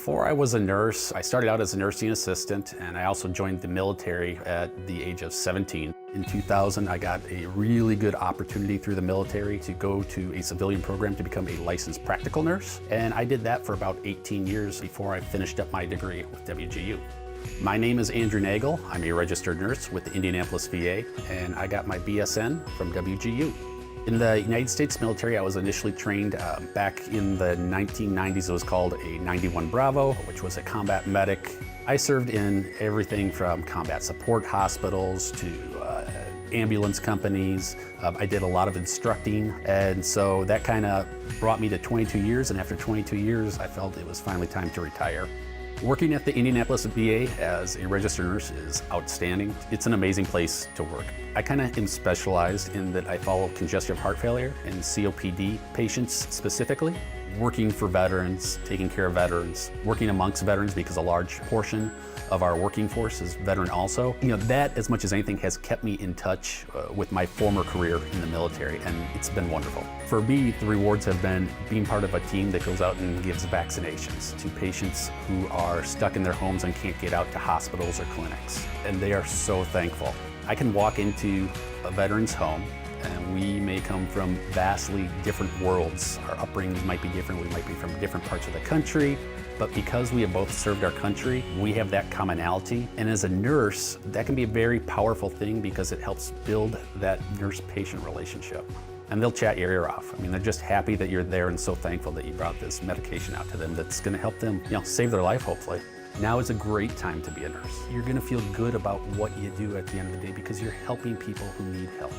Before I was a nurse, I started out as a nursing assistant, and I also joined the military at the age of 17. In 2000, I got a really good opportunity through the military to go to a civilian program to become a licensed practical nurse. And I did that for about 18 years before I finished up my degree with WGU. My name is Andrew Nagel. I'm a registered nurse with the Indianapolis VA, and I got my BSN from WGU. In the United States military, I was initially trained back in the 1990s. It was called a 91 Bravo, which was a combat medic. I served in everything from combat support hospitals to ambulance companies. I did a lot of instructing, and so that kind of brought me to 22 years, and after 22 years, I felt it was finally time to retire. Working at the Indianapolis VA as a registered nurse is outstanding. It's an amazing place to work. I kind of am specialized in that I follow congestive heart failure and COPD patients specifically. Working for veterans, taking care of veterans, working amongst veterans because a large portion of our working force is veteran also. You know, that as much as anything has kept me in touch with my former career in the military, and it's been wonderful. For me, the rewards have been being part of a team that goes out and gives vaccinations to patients who are stuck in their homes and can't get out to hospitals or clinics. And they are so thankful. I can walk into a veteran's home, and we may come from vastly different worlds. Our upbringings might be different, we might be from different parts of the country, but because we have both served our country, we have that commonality. And as a nurse, that can be a very powerful thing because it helps build that nurse-patient relationship. And they'll chat your ear off. I mean, they're just happy that you're there and so thankful that you brought this medication out to them that's gonna help them, save their life, hopefully. Now is a great time to be a nurse. You're gonna feel good about what you do at the end of the day because you're helping people who need help.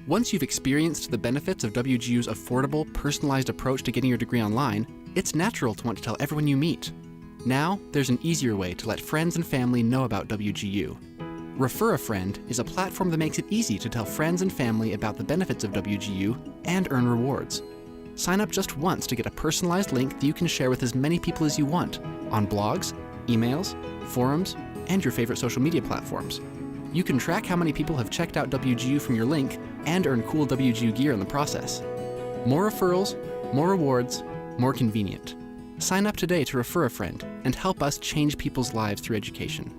Once you've experienced the benefits of WGU's affordable, personalized approach to getting your degree online, it's natural to want to tell everyone you meet. Now, there's an easier way to let friends and family know about WGU. Refer a Friend is a platform that makes it easy to tell friends and family about the benefits of WGU and earn rewards. Sign up just once to get a personalized link that you can share with as many people as you want on blogs, emails, forums, and your favorite social media platforms. You can track how many people have checked out WGU from your link and earn cool WGU gear in the process. More referrals, more rewards, more convenient. Sign up today to refer a friend and help us change people's lives through education.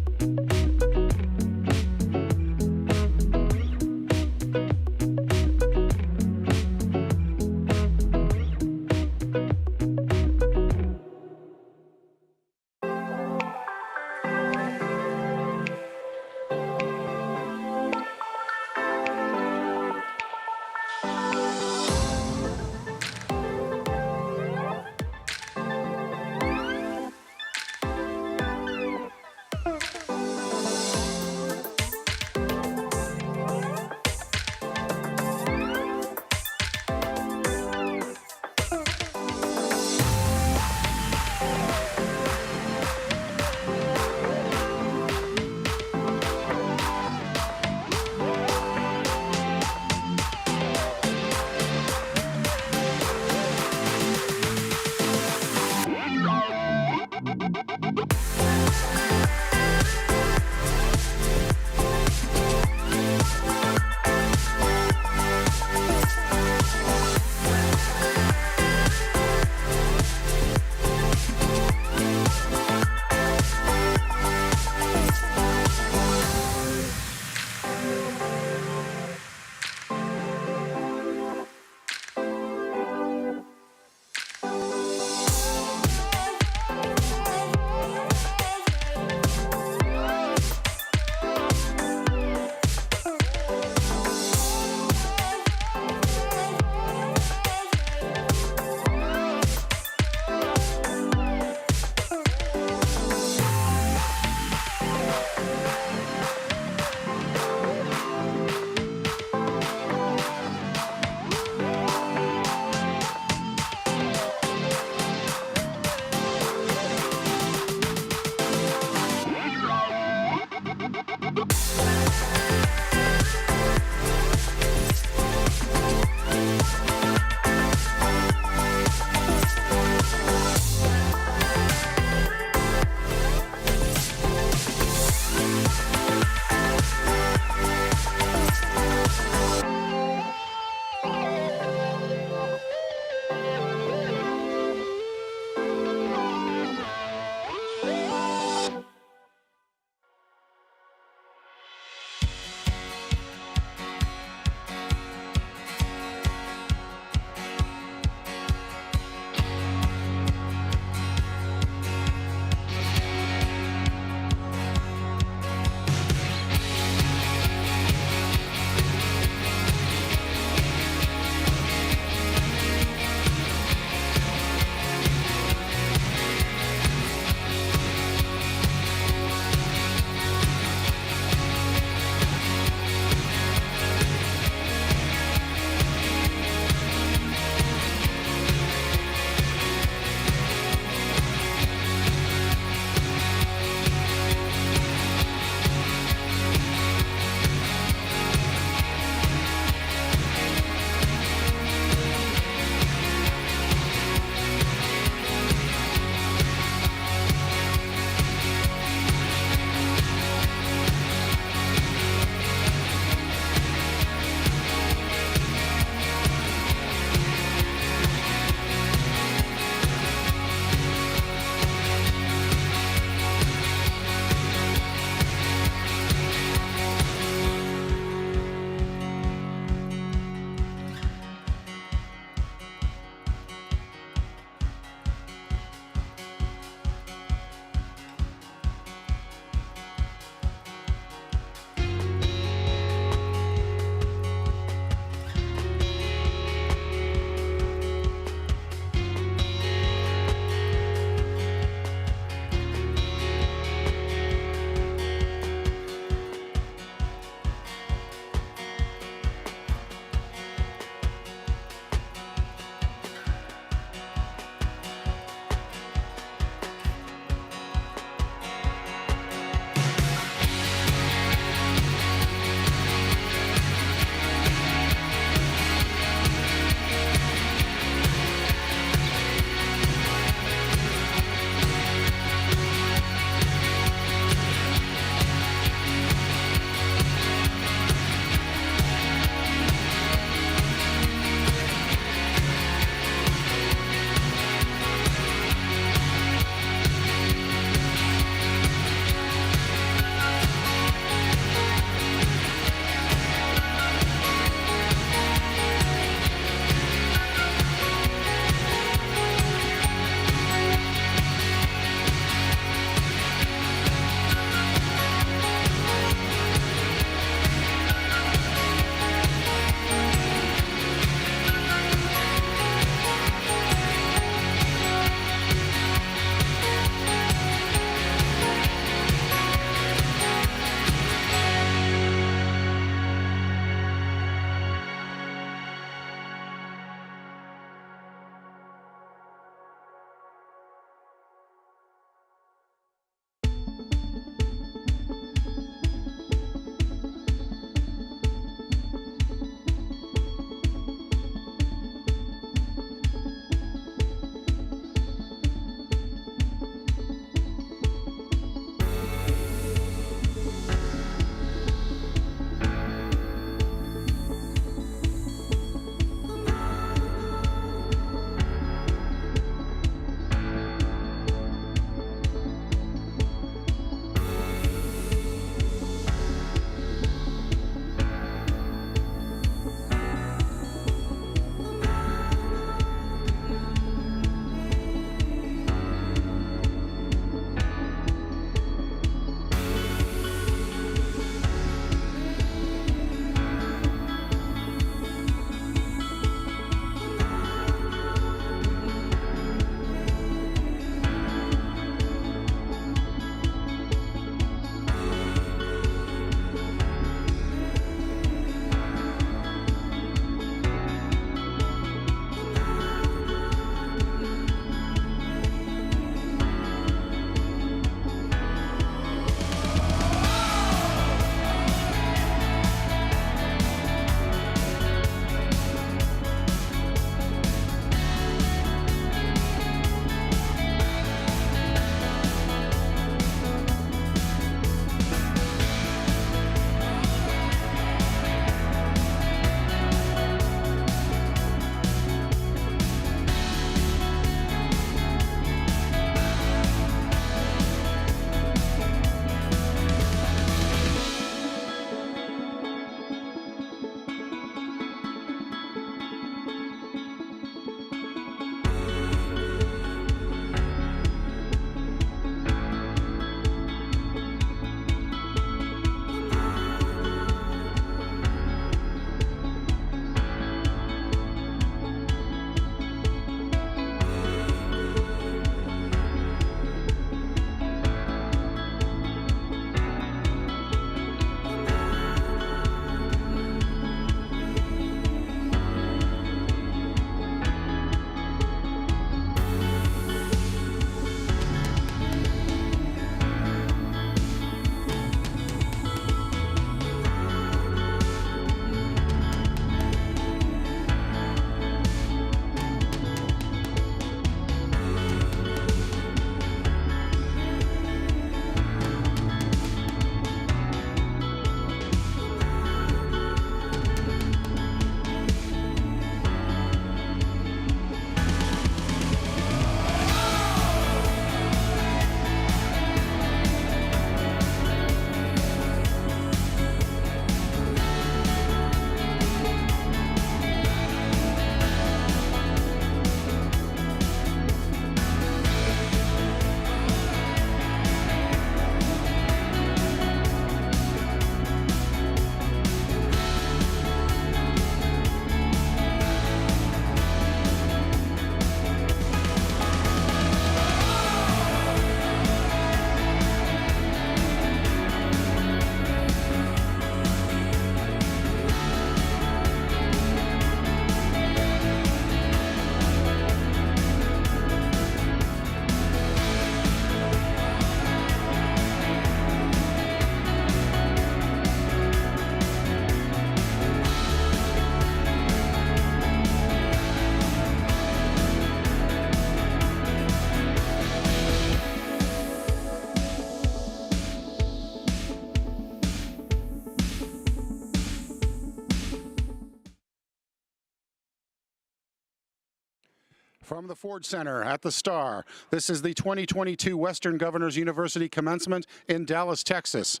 From the Ford Center at the Star, this is the 2022 Western Governors University Commencement in Dallas, Texas.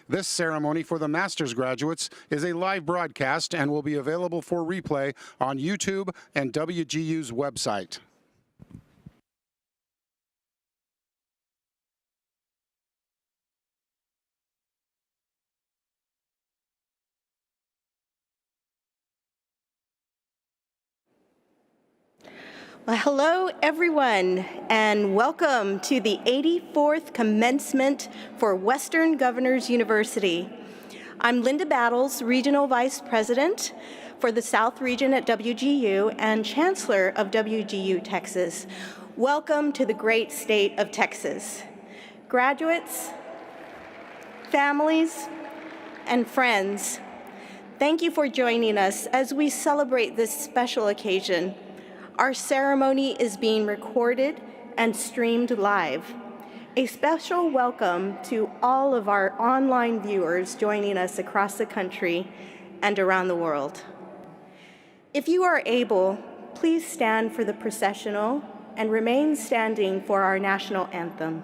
This ceremony for the master's graduates is a live broadcast and will be available for replay on YouTube and WGU's website. Well, hello, everyone, and welcome to the 84th Commencement for Western Governors University. I'm Linda Battles, Regional Vice President for the South Region at WGU and Chancellor of WGU Texas. Welcome to the great state of Texas. Graduates, families, and friends, thank you for joining us as we celebrate this special occasion. Our ceremony is being recorded and streamed live. A special welcome to all of our online viewers joining us across the country and around the world. If you are able, please stand for the processional and remain standing for our national anthem.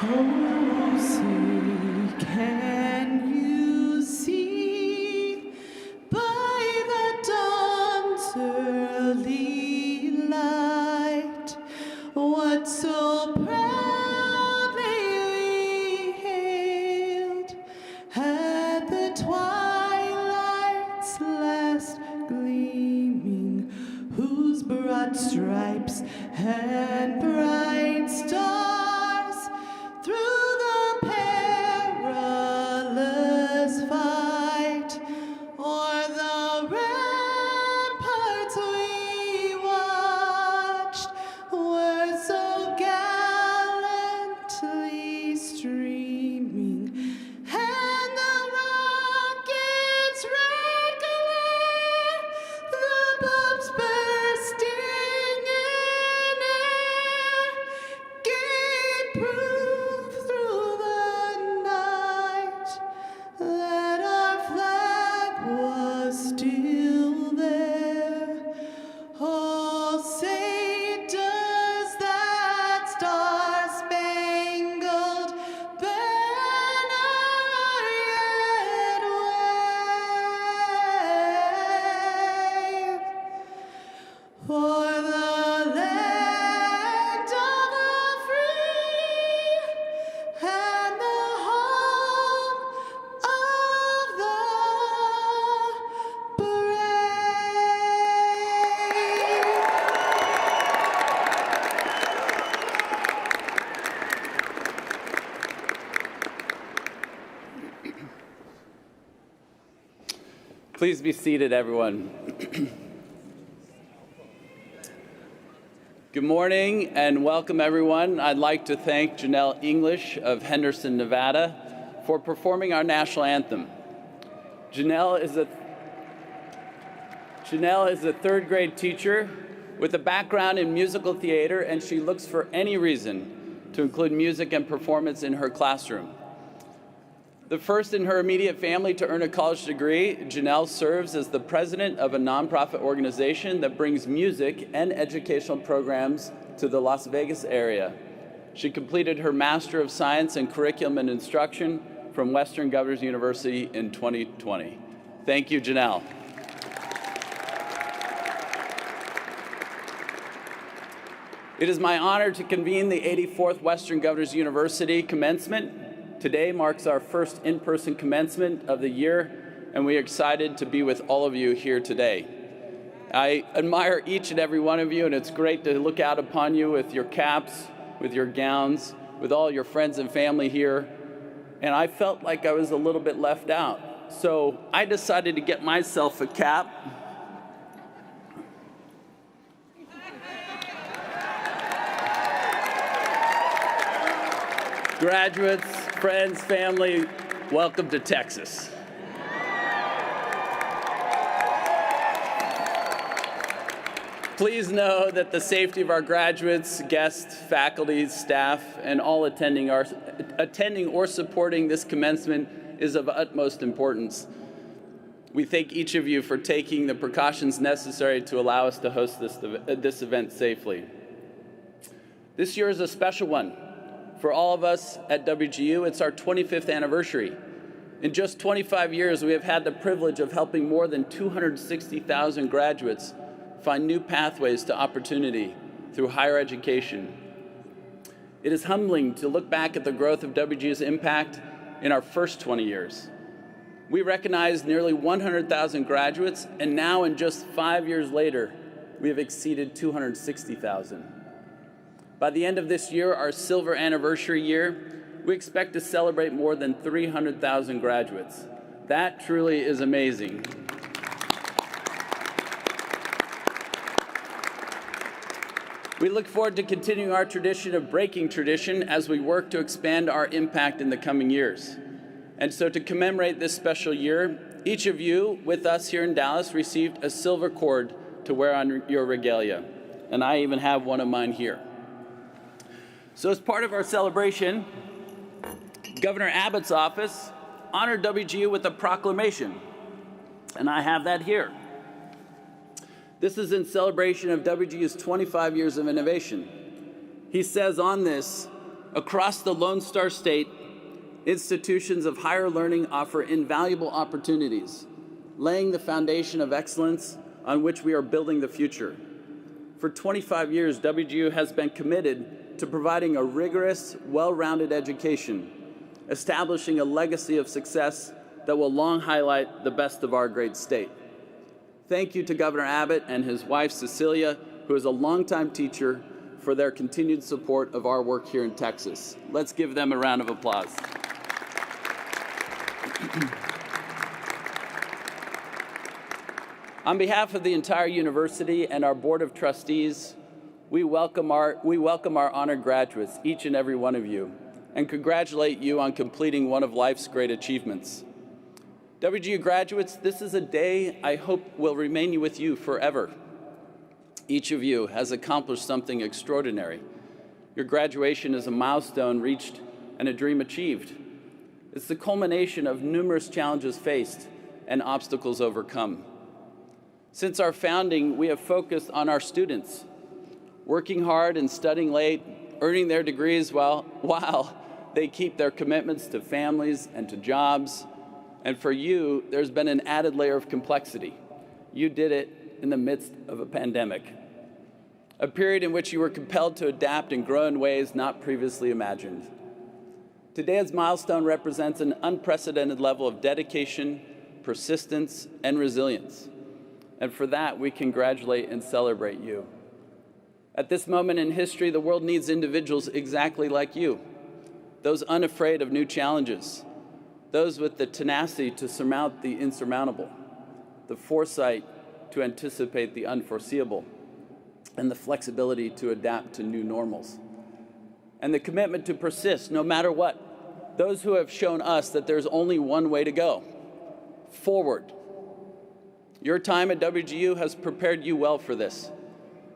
Oh, say, can you see by the dawn's early light what so proudly we hailed at the twilight's last gleaming, whose broad stripes and bright stars through the perilous fight o'er the ramparts we watched were so gallantly streaming, and the rocket's red glare, the bombs bursting in air, gave proof through the night that our flag was still there. Oh, say, does that star-spangled banner yet wave for the land of the free and the home of the brave? Please be seated, everyone. Good morning and welcome, everyone. I'd like to thank Janelle English of Henderson, Nevada, for performing our national anthem. Janelle is a third grade teacher with a background in musical theater, and she looks for any reason to include music and performance in her classroom. The first in her immediate family to earn a college degree, Janelle serves as the president of a nonprofit organization that brings music and educational programs to the Las Vegas area. She completed her Master of Science in Curriculum and Instruction from Western Governors University in 2020. Thank you, Janelle. It is my honor to convene the 84th Western Governors University Commencement. Today marks our first in-person commencement of the year, and we are excited to be with all of you here today. I admire each and every one of you, and it's great to look out upon you with your caps, with your gowns, with all your friends and family here. And I felt like I was a little bit left out. So I decided to get myself a cap. Graduates, friends, family, welcome to Texas. Please know that the safety of our graduates, guests, faculty, staff, and all attending or supporting this commencement is of utmost importance. We thank each of you for taking the precautions necessary to allow us to host this event safely. This year is a special one. For all of us at WGU, it's our 25th anniversary. In just 25 years, we have had the privilege of helping more than 260,000 graduates find new pathways to opportunity through higher education. It is humbling to look back at the growth of WGU's impact in our first 20 years. We recognized nearly 100,000 graduates, and now in just 5 years later, we have exceeded 260,000. By the end of this year, our silver anniversary year, we expect to celebrate more than 300,000 graduates. That truly is amazing. We look forward to continuing our tradition of breaking tradition as we work to expand our impact in the coming years. And so to commemorate this special year, each of you with us here in Dallas received a silver cord to wear on your regalia. And I even have one of mine here. So as part of our celebration, Governor Abbott's office honored WGU with a proclamation, and I have that here. This is in celebration of WGU's 25 years of innovation. He says on this, Across the Lone Star State, institutions of higher learning offer invaluable opportunities, laying the foundation of excellence on which we are building the future. For 25 years, WGU has been committed to providing a rigorous, well-rounded education, establishing a legacy of success that will long highlight the best of our great state. Thank you to Governor Abbott and his wife, Cecilia, who is a longtime teacher, for their continued support of our work here in Texas. Let's give them a round of applause. On behalf of the entire university and our Board of Trustees, we welcome our honored graduates, each and every one of you, and congratulate you on completing one of life's great achievements. WGU graduates, this is a day I hope will remain with you forever. Each of you has accomplished something extraordinary. Your graduation is a milestone reached and a dream achieved. It's the culmination of numerous challenges faced and obstacles overcome. Since our founding, we have focused on our students, working hard and studying late, earning their degrees while they keep their commitments to families and to jobs. And for you, there's been an added layer of complexity. You did it in the midst of a pandemic, a period in which you were compelled to adapt and grow in ways not previously imagined. Today's milestone represents an unprecedented level of dedication, persistence, and resilience. And for that, we congratulate and celebrate you. At this moment in history, the world needs individuals exactly like you, those unafraid of new challenges, those with the tenacity to surmount the insurmountable, the foresight to anticipate the unforeseeable, and the flexibility to adapt to new normals, and the commitment to persist no matter what. Those who have shown us that there's only one way to go, forward. Your time at WGU has prepared you well for this.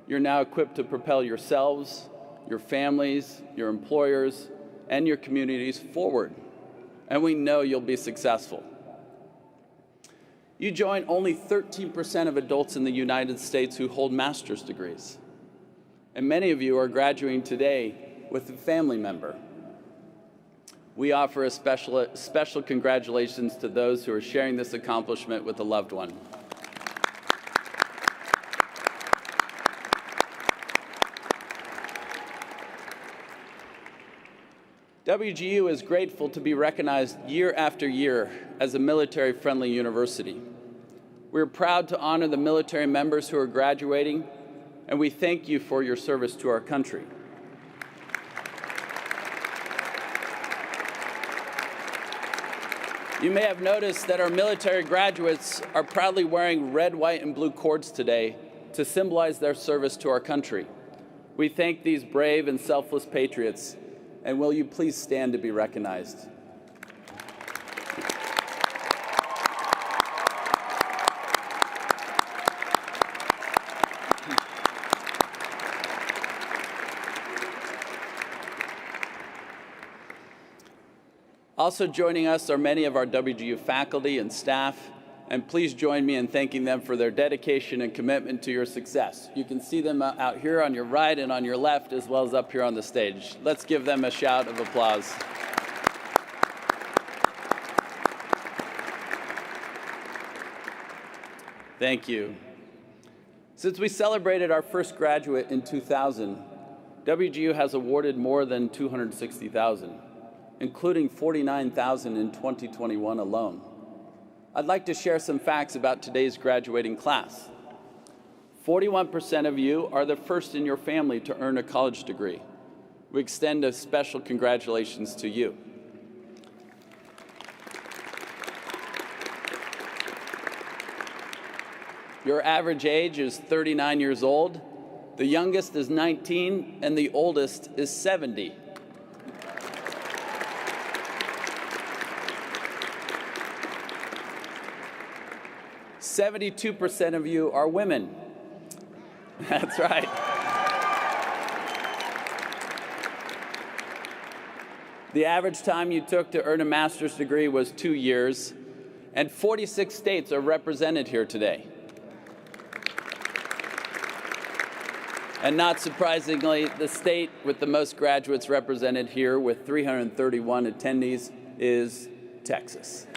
You're now equipped to propel yourselves, your families, your employers, and your communities forward. And we know you'll be successful. You join only 13% of adults in the United States who hold master's degrees. And many of you are graduating today with a family member. We offer a special congratulations to those who are sharing this accomplishment with a loved one. WGU is grateful to be recognized year after year as a military-friendly university. We're proud to honor the military members who are graduating, and we thank you for your service to our country. You may have noticed that our military graduates are proudly wearing red, white, and blue cords today to symbolize their service to our country. We thank these brave and selfless patriots. And will you please stand to be recognized? Also joining us are many of our WGU faculty and staff, and please join me in thanking them for their dedication and commitment to your success. You can see them out here on your right and on your left, as well as up here on the stage. Let's give them a shout of applause. Thank you. Since we celebrated our first graduate in 2000, WGU has awarded more than 260,000, including 49,000 in 2021 alone. I'd like to share some facts about today's graduating class. 41% of you are the first in your family to earn a college degree. We extend a special congratulations to you. Your average age is 39 years old, the youngest is 19, and the oldest is 70. 72% of you are women. That's right. The average time you took to earn a master's degree was 2 years, and 46 states are represented here today. And not surprisingly, the state with the most graduates represented here with 331 attendees is Texas.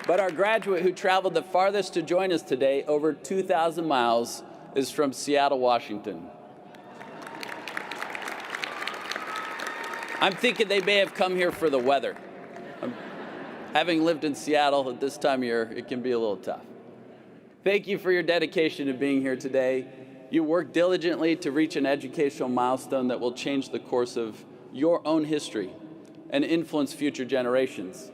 But our graduate who traveled the farthest to join us today, over 2,000 miles, is from Seattle, Washington. I'm thinking they may have come here for the weather. Having lived in Seattle at this time of year, it can be a little tough. Thank you for your dedication to being here today. You worked diligently to reach an educational milestone that will change the course of your own history and influence future generations.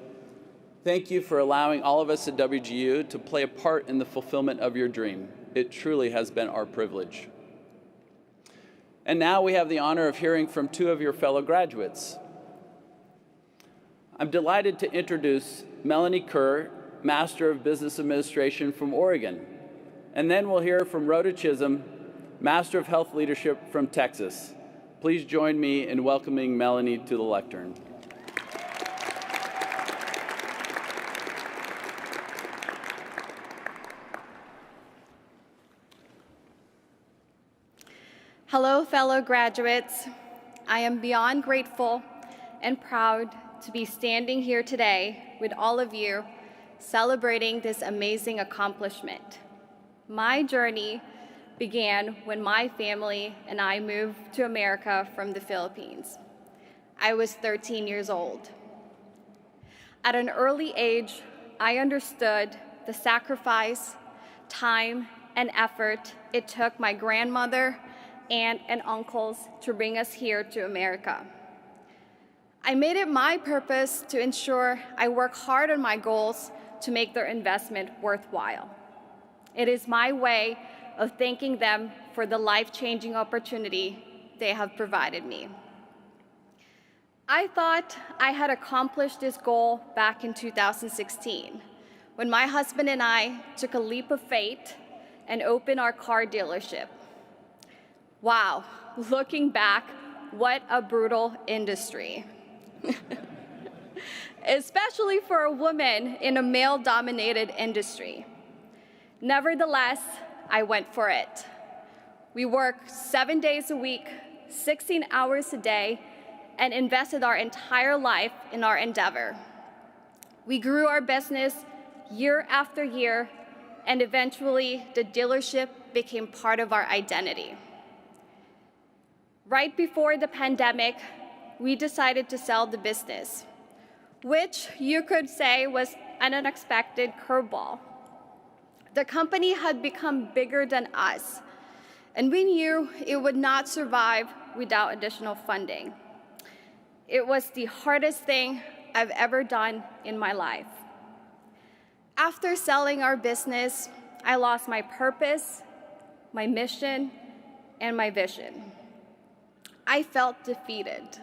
Thank you for allowing all of us at WGU to play a part in the fulfillment of your dream. It truly has been our privilege. And now we have the honor of hearing from two of your fellow graduates. I'm delighted to introduce Melanie Kerr, Master of Business Administration from Oregon. And then we'll hear from Rhoda Chisholm, Master of Health Leadership from Texas. Please join me in welcoming Melanie to the lectern. Hello, fellow graduates. I am beyond grateful and proud to be standing here today with all of you celebrating this amazing accomplishment. My journey began when my family and I moved to America from the Philippines. I was 13 years old. At an early age, I understood the sacrifice, time, and effort it took my grandmother, aunt, and uncles to bring us here to America. I made it my purpose to ensure I work hard on my goals to make their investment worthwhile. It is my way of thanking them for the life-changing opportunity they have provided me. I thought I had accomplished this goal back in 2016, when my husband and I took a leap of faith and opened our car dealership. Wow, looking back, what a brutal industry. Especially for a woman in a male-dominated industry. Nevertheless, I went for it. We worked 7 days a week, 16 hours a day, and invested our entire life in our endeavor. We grew our business year after year, and eventually the dealership became part of our identity. Right before the pandemic, we decided to sell the business, which you could say was an unexpected curveball. The company had become bigger than us, and we knew it would not survive without additional funding. It was the hardest thing I've ever done in my life. After selling our business, I lost my purpose, my mission, and my vision. I felt defeated.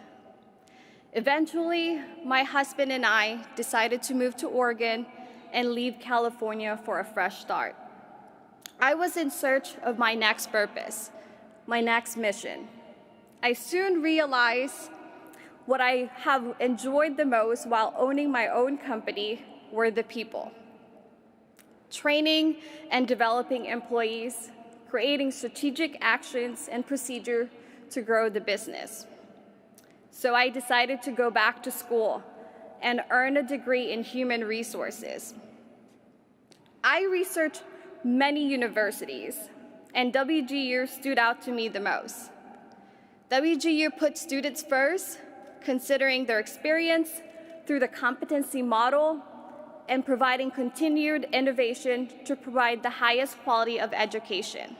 Eventually, my husband and I decided to move to Oregon and leave California for a fresh start. I was in search of my next purpose, my next mission. I soon realized what I have enjoyed the most while owning my own company were the people. Training and developing employees, creating strategic actions and procedure to grow the business. So I decided to go back to school and earn a degree in human resources. I researched many universities, and WGU stood out to me the most. WGU put students first, considering their experience through the competency model and providing continued innovation to provide the highest quality of education.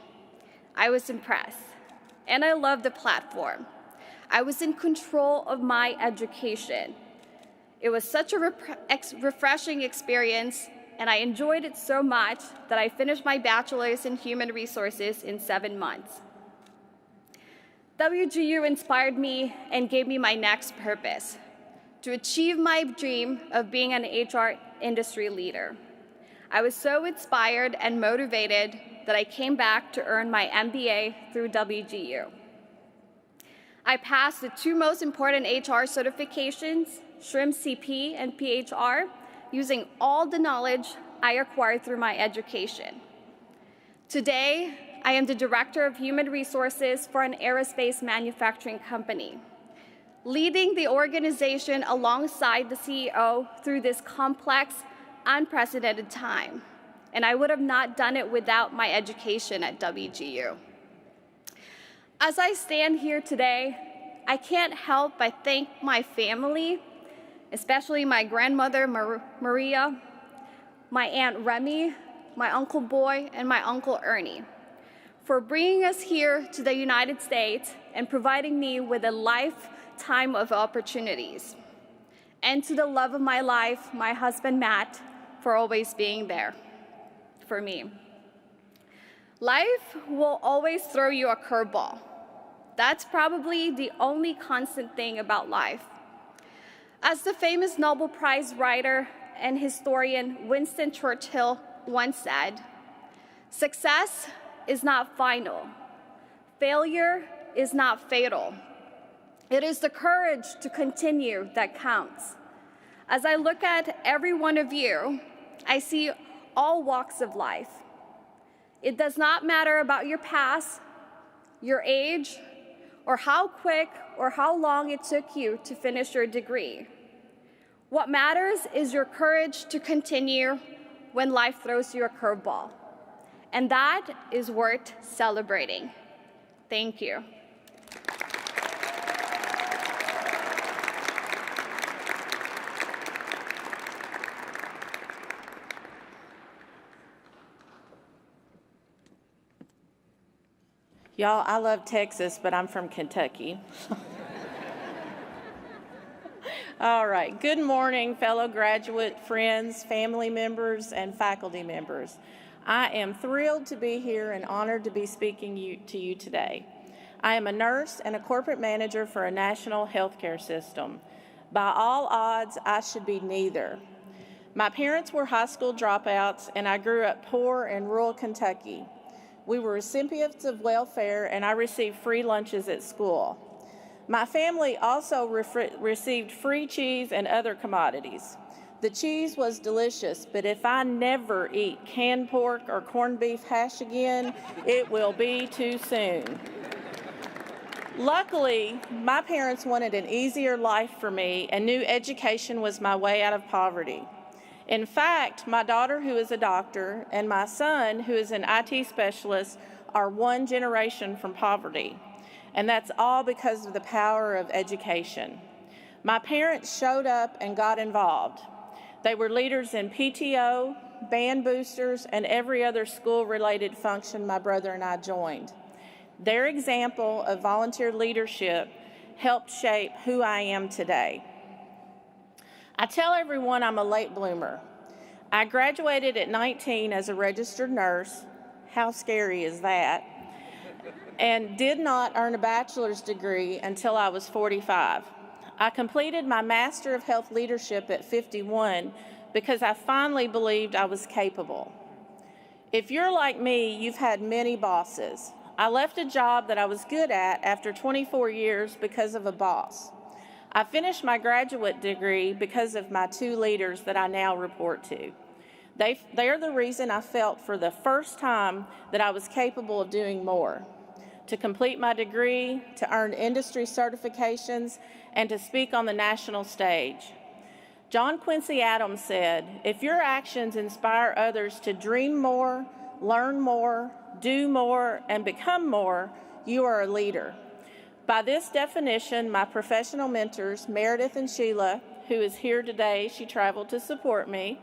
I was impressed, and I loved the platform. I was in control of my education. It was such a refreshing experience, and I enjoyed it so much that I finished my bachelor's in human resources in 7 months. WGU inspired me and gave me my next purpose, to achieve my dream of being an HR industry leader. I was so inspired and motivated that I came back to earn my MBA through WGU. I passed the 2 most important HR certifications, SHRM CP and PHR, using all the knowledge I acquired through my education. Today, I am the Director of Human Resources for an aerospace manufacturing company, leading the organization alongside the CEO through this complex, unprecedented time. And I would have not done it without my education at WGU. As I stand here today, I can't help but thank my family, especially my grandmother, Maria, my Aunt Remy, my Uncle Boy, and my Uncle Ernie, for bringing us here to the United States and providing me with a lifetime of opportunities. And to the love of my life, my husband, Matt, for always being there for me. Life will always throw you a curveball. That's probably the only constant thing about life. As the famous Nobel Prize writer and historian Winston Churchill once said, "Success is not final. Failure is not fatal. It is the courage to continue that counts." As I look at every one of you, I see all walks of life. It does not matter about your past, your age, or how quick or how long it took you to finish your degree. What matters is your courage to continue when life throws you a curveball. And that is worth celebrating. Thank you. Y'all, I love Texas, but I'm from Kentucky. All right, good morning, fellow graduate friends, family members, and faculty members. I am thrilled to be here and honored to be speaking to you today. I am a nurse and a corporate manager for a national healthcare system. By all odds, I should be neither. My parents were high school dropouts, and I grew up poor in rural Kentucky. We were recipients of welfare, and I received free lunches at school. My family also received free cheese and other commodities. The cheese was delicious, but if I never eat canned pork or corned beef hash again, it will be too soon. Luckily, my parents wanted an easier life for me and knew education was my way out of poverty. In fact, my daughter, who is a doctor, and my son, who is an IT specialist, are one generation from poverty. And that's all because of the power of education. My parents showed up and got involved. They were leaders in PTO, band boosters, and every other school-related function my brother and I joined. Their example of volunteer leadership helped shape who I am today. I tell everyone I'm a late bloomer. I graduated at 19 as a registered nurse. How scary is that? And did not earn a bachelor's degree until I was 45. I completed my Master of Health Leadership at 51 because I finally believed I was capable. If you're like me, you've had many bosses. I left a job that I was good at after 24 years because of a boss. I finished my graduate degree because of my two leaders that I now report to. They are the reason I felt for the first time that I was capable of doing more, to complete my degree, to earn industry certifications, and to speak on the national stage. John Quincy Adams said, "If your actions inspire others to dream more, learn more, do more, and become more, you are a leader." By this definition, my professional mentors, Meredith and Sheila, who is here today, she traveled to support me,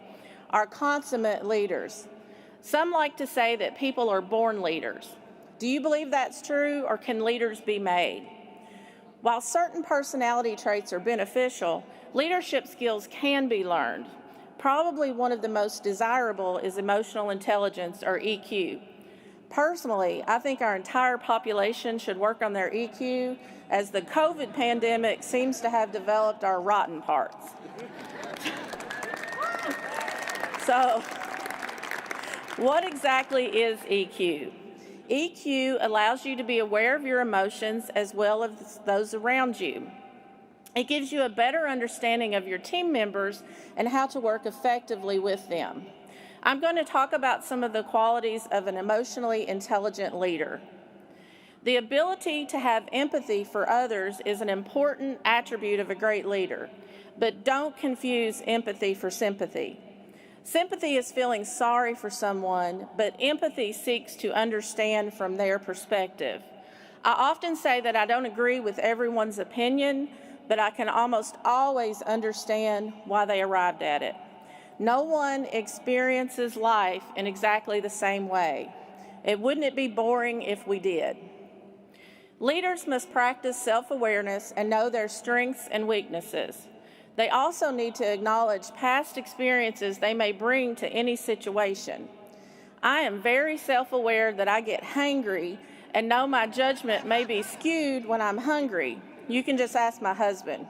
are consummate leaders. Some like to say that people are born leaders. Do you believe that's true, or can leaders be made? While certain personality traits are beneficial, leadership skills can be learned. Probably one of the most desirable is emotional intelligence, or EQ. Personally, I think our entire population should work on their EQ, as the COVID pandemic seems to have developed our rotten parts. So, what exactly is EQ? EQ allows you to be aware of your emotions as well as those around you. It gives you a better understanding of your team members and how to work effectively with them. I'm going to talk about some of the qualities of an emotionally intelligent leader. The ability to have empathy for others is an important attribute of a great leader, but don't confuse empathy for sympathy. Sympathy is feeling sorry for someone, but empathy seeks to understand from their perspective. I often say that I don't agree with everyone's opinion, but I can almost always understand why they arrived at it. No one experiences life in exactly the same way. Wouldn't it be boring if we did? Leaders must practice self-awareness and know their strengths and weaknesses. They also need to acknowledge past experiences they may bring to any situation. I am very self-aware that I get hangry and know my judgment may be skewed when I'm hungry. You can just ask my husband.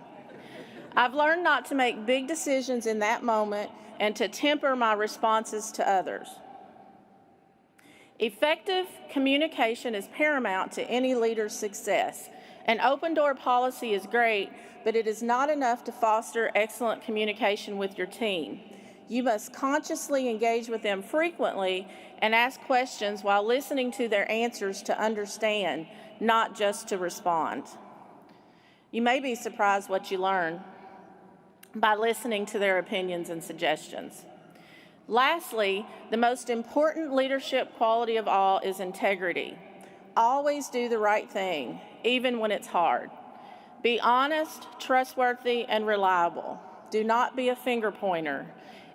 I've learned not to make big decisions in that moment and to temper my responses to others. Effective communication is paramount to any leader's success. An open-door policy is great, but it is not enough to foster excellent communication with your team. You must consciously engage with them frequently and ask questions while listening to their answers to understand, not just to respond. You may be surprised what you learn by listening to their opinions and suggestions. Lastly, the most important leadership quality of all is integrity. Always do the right thing, even when it's hard. Be honest, trustworthy, and reliable. Do not be a finger pointer.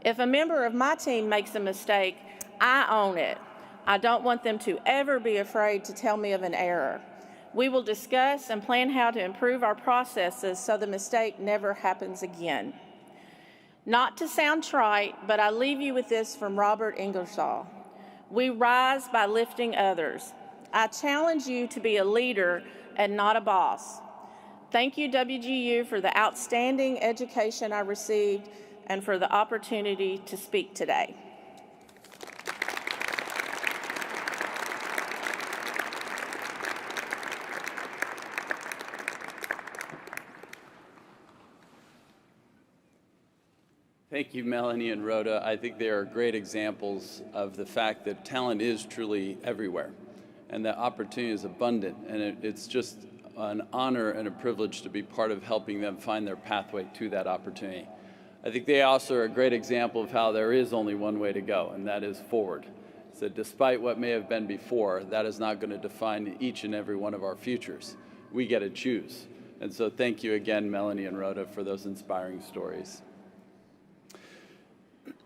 If a member of my team makes a mistake, I own it. I don't want them to ever be afraid to tell me of an error. We will discuss and plan how to improve our processes so the mistake never happens again. Not to sound trite, but I leave you with this from Robert Ingersoll. We rise by lifting others. I challenge you to be a leader and not a boss. Thank you, WGU, for the outstanding education I received and for the opportunity to speak today. Thank you, Melanie and Rhoda. I think they are great examples of the fact that talent is truly everywhere and that opportunity is abundant, and it's just an honor and a privilege to be part of helping them find their pathway to that opportunity. I think they also are a great example of how there is only one way to go, and that is forward. So despite what may have been before, that is not going to define each and every one of our futures. We get to choose. And so thank you again, Melanie and Rhoda, for those inspiring stories.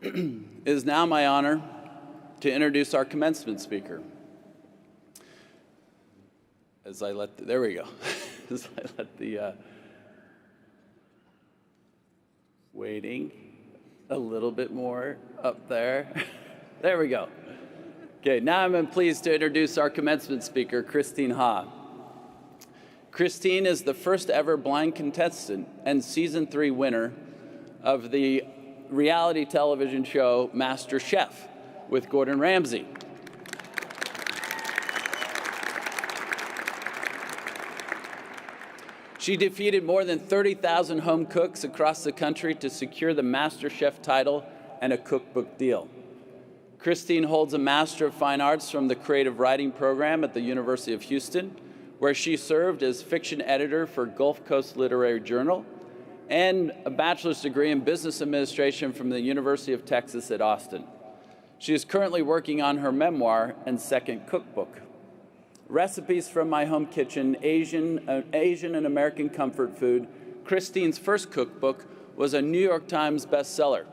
It is now my honor to introduce our commencement speaker. There we go. As I let the, waiting a little bit more up there. There we go. Okay, now I'm pleased to introduce our commencement speaker, Christine Ha. Christine is the first ever blind contestant and season 3 winner of the reality television show Master Chef with Gordon Ramsay. She defeated more than 30,000 home cooks across the country to secure the Master Chef title and a cookbook deal. Christine holds a Master of Fine Arts from the Creative Writing program at the University of Houston, where she served as fiction editor for Gulf Coast Literary Journal, and a bachelor's degree in business administration from the University of Texas at Austin. She is currently working on her memoir and second cookbook. Recipes from My Home Kitchen, Asian and American Comfort Food, Christine's first cookbook, was a New York Times bestseller.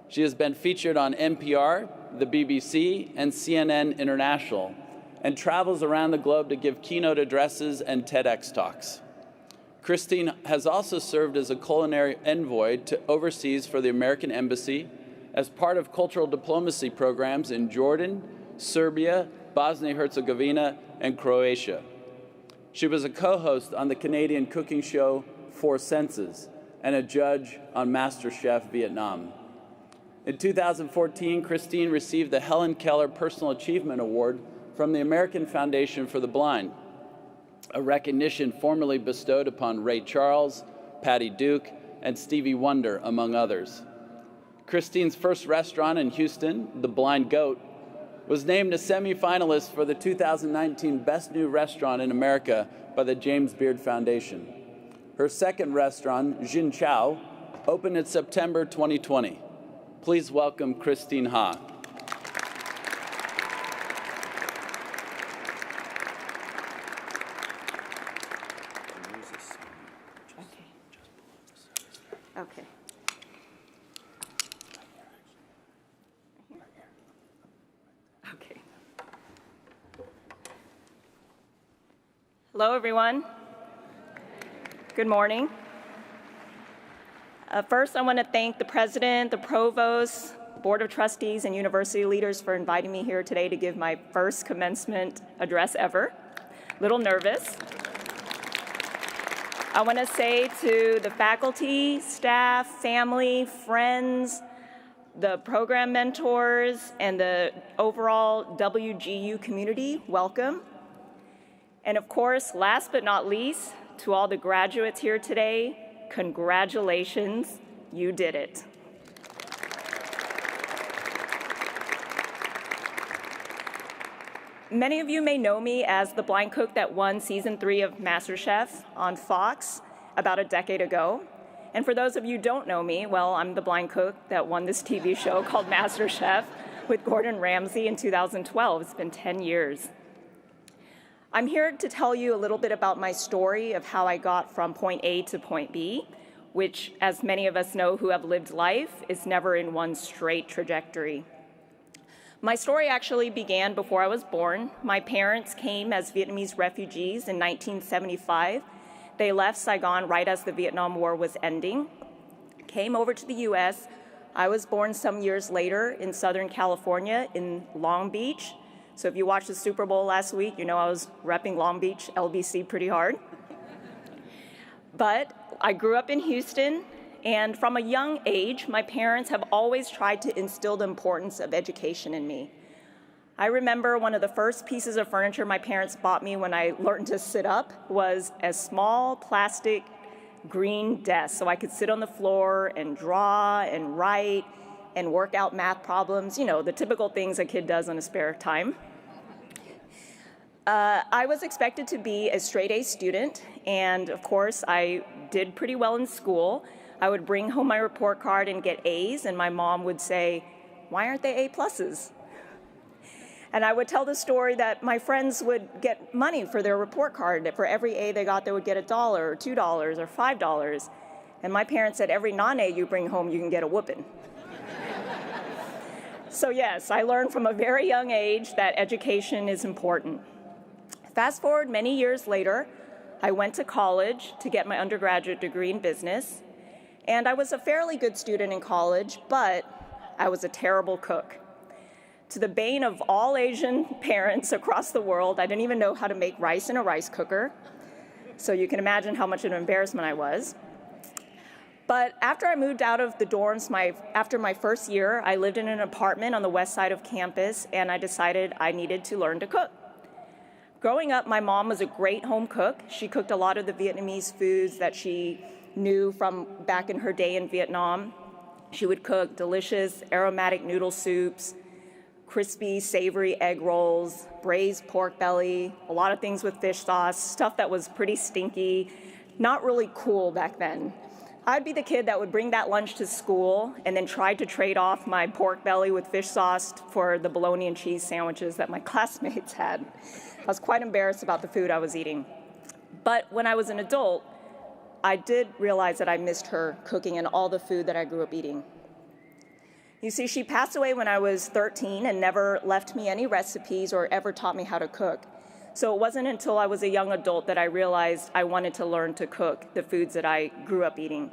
She has been featured on NPR, the BBC, and CNN International, and travels around the globe to give keynote addresses and TEDx talks. Christine has also served as a culinary envoy to overseas for the American Embassy as part of cultural diplomacy programs in Jordan, Serbia, Bosnia-Herzegovina, and Croatia. She was a co-host on the Canadian cooking show Four Senses and a judge on Master Chef Vietnam. In 2014, Christine received the Helen Keller Personal Achievement Award from the American Foundation for the Blind, a recognition formerly bestowed upon Ray Charles, Patty Duke, and Stevie Wonder, among others. Christine's first restaurant in Houston, The Blind Goat, was named a semi-finalist for the 2019 Best New Restaurant in America by the James Beard Foundation. Her second restaurant, Jin Chow, opened in September 2020. Please welcome Christine Ha. Okay. Okay. Hello, everyone. Good morning. First, I want to thank the president, the provost, board of trustees, and university leaders for inviting me here today to give my first commencement address ever. A little nervous. I want to say to the faculty, staff, family, friends, the program mentors, and the overall WGU community, welcome. And of course, last but not least, to all the graduates here today, congratulations, you did it. Many of you may know me as the blind cook that won season 3 of MasterChef on Fox about a decade ago. And for those of you who don't know me, well, I'm the blind cook that won this TV show called MasterChef with Gordon Ramsay in 2012. It's been 10 years. I'm here to tell you a little bit about my story of how I got from point A to point B, which, as many of us know who have lived life, is never in one straight trajectory. My story actually began before I was born. My parents came as Vietnamese refugees in 1975. They left Saigon right as the Vietnam War was ending, came over to the US. I was born some years later in Southern California in Long Beach. So if you watched the Super Bowl last week, you know I was repping Long Beach, LBC pretty hard. But I grew up in Houston, and from a young age, my parents have always tried to instill the importance of education in me. I remember one of the first pieces of furniture my parents bought me when I learned to sit up was a small plastic green desk so I could sit on the floor and draw and write and work out math problems, you know, the typical things a kid does in his spare time. I was expected to be a straight-A student, and of course, I did pretty well in school. I would bring home my report card and get A's, and my mom would say, "Why aren't they A+s?" And I would tell the story that my friends would get money for their report card. For every A they got, they would get $1 or $2 or $5. And my parents said, every non-A you bring home, you can get a whooping. So yes, I learned from a very young age that education is important. Fast forward many years later, I went to college to get my undergraduate degree in business. And I was a fairly good student in college, but I was a terrible cook. To the bane of all Asian parents across the world, I didn't even know how to make rice in a rice cooker. So you can imagine how much of an embarrassment I was. But after I moved out of the dorms, after my first year, I lived in an apartment on the west side of campus, and I decided I needed to learn to cook. Growing up, my mom was a great home cook. She cooked a lot of the Vietnamese foods that she knew from back in her day in Vietnam. She would cook delicious aromatic noodle soups, crispy, savory egg rolls, braised pork belly, a lot of things with fish sauce, stuff that was pretty stinky, not really cool back then. I'd be the kid that would bring that lunch to school and then try to trade off my pork belly with fish sauce for the bologna and cheese sandwiches that my classmates had. I was quite embarrassed about the food I was eating. But when I was an adult, I did realize that I missed her cooking and all the food that I grew up eating. You see, she passed away when I was 13 and never left me any recipes or ever taught me how to cook. So it wasn't until I was a young adult that I realized I wanted to learn to cook the foods that I grew up eating.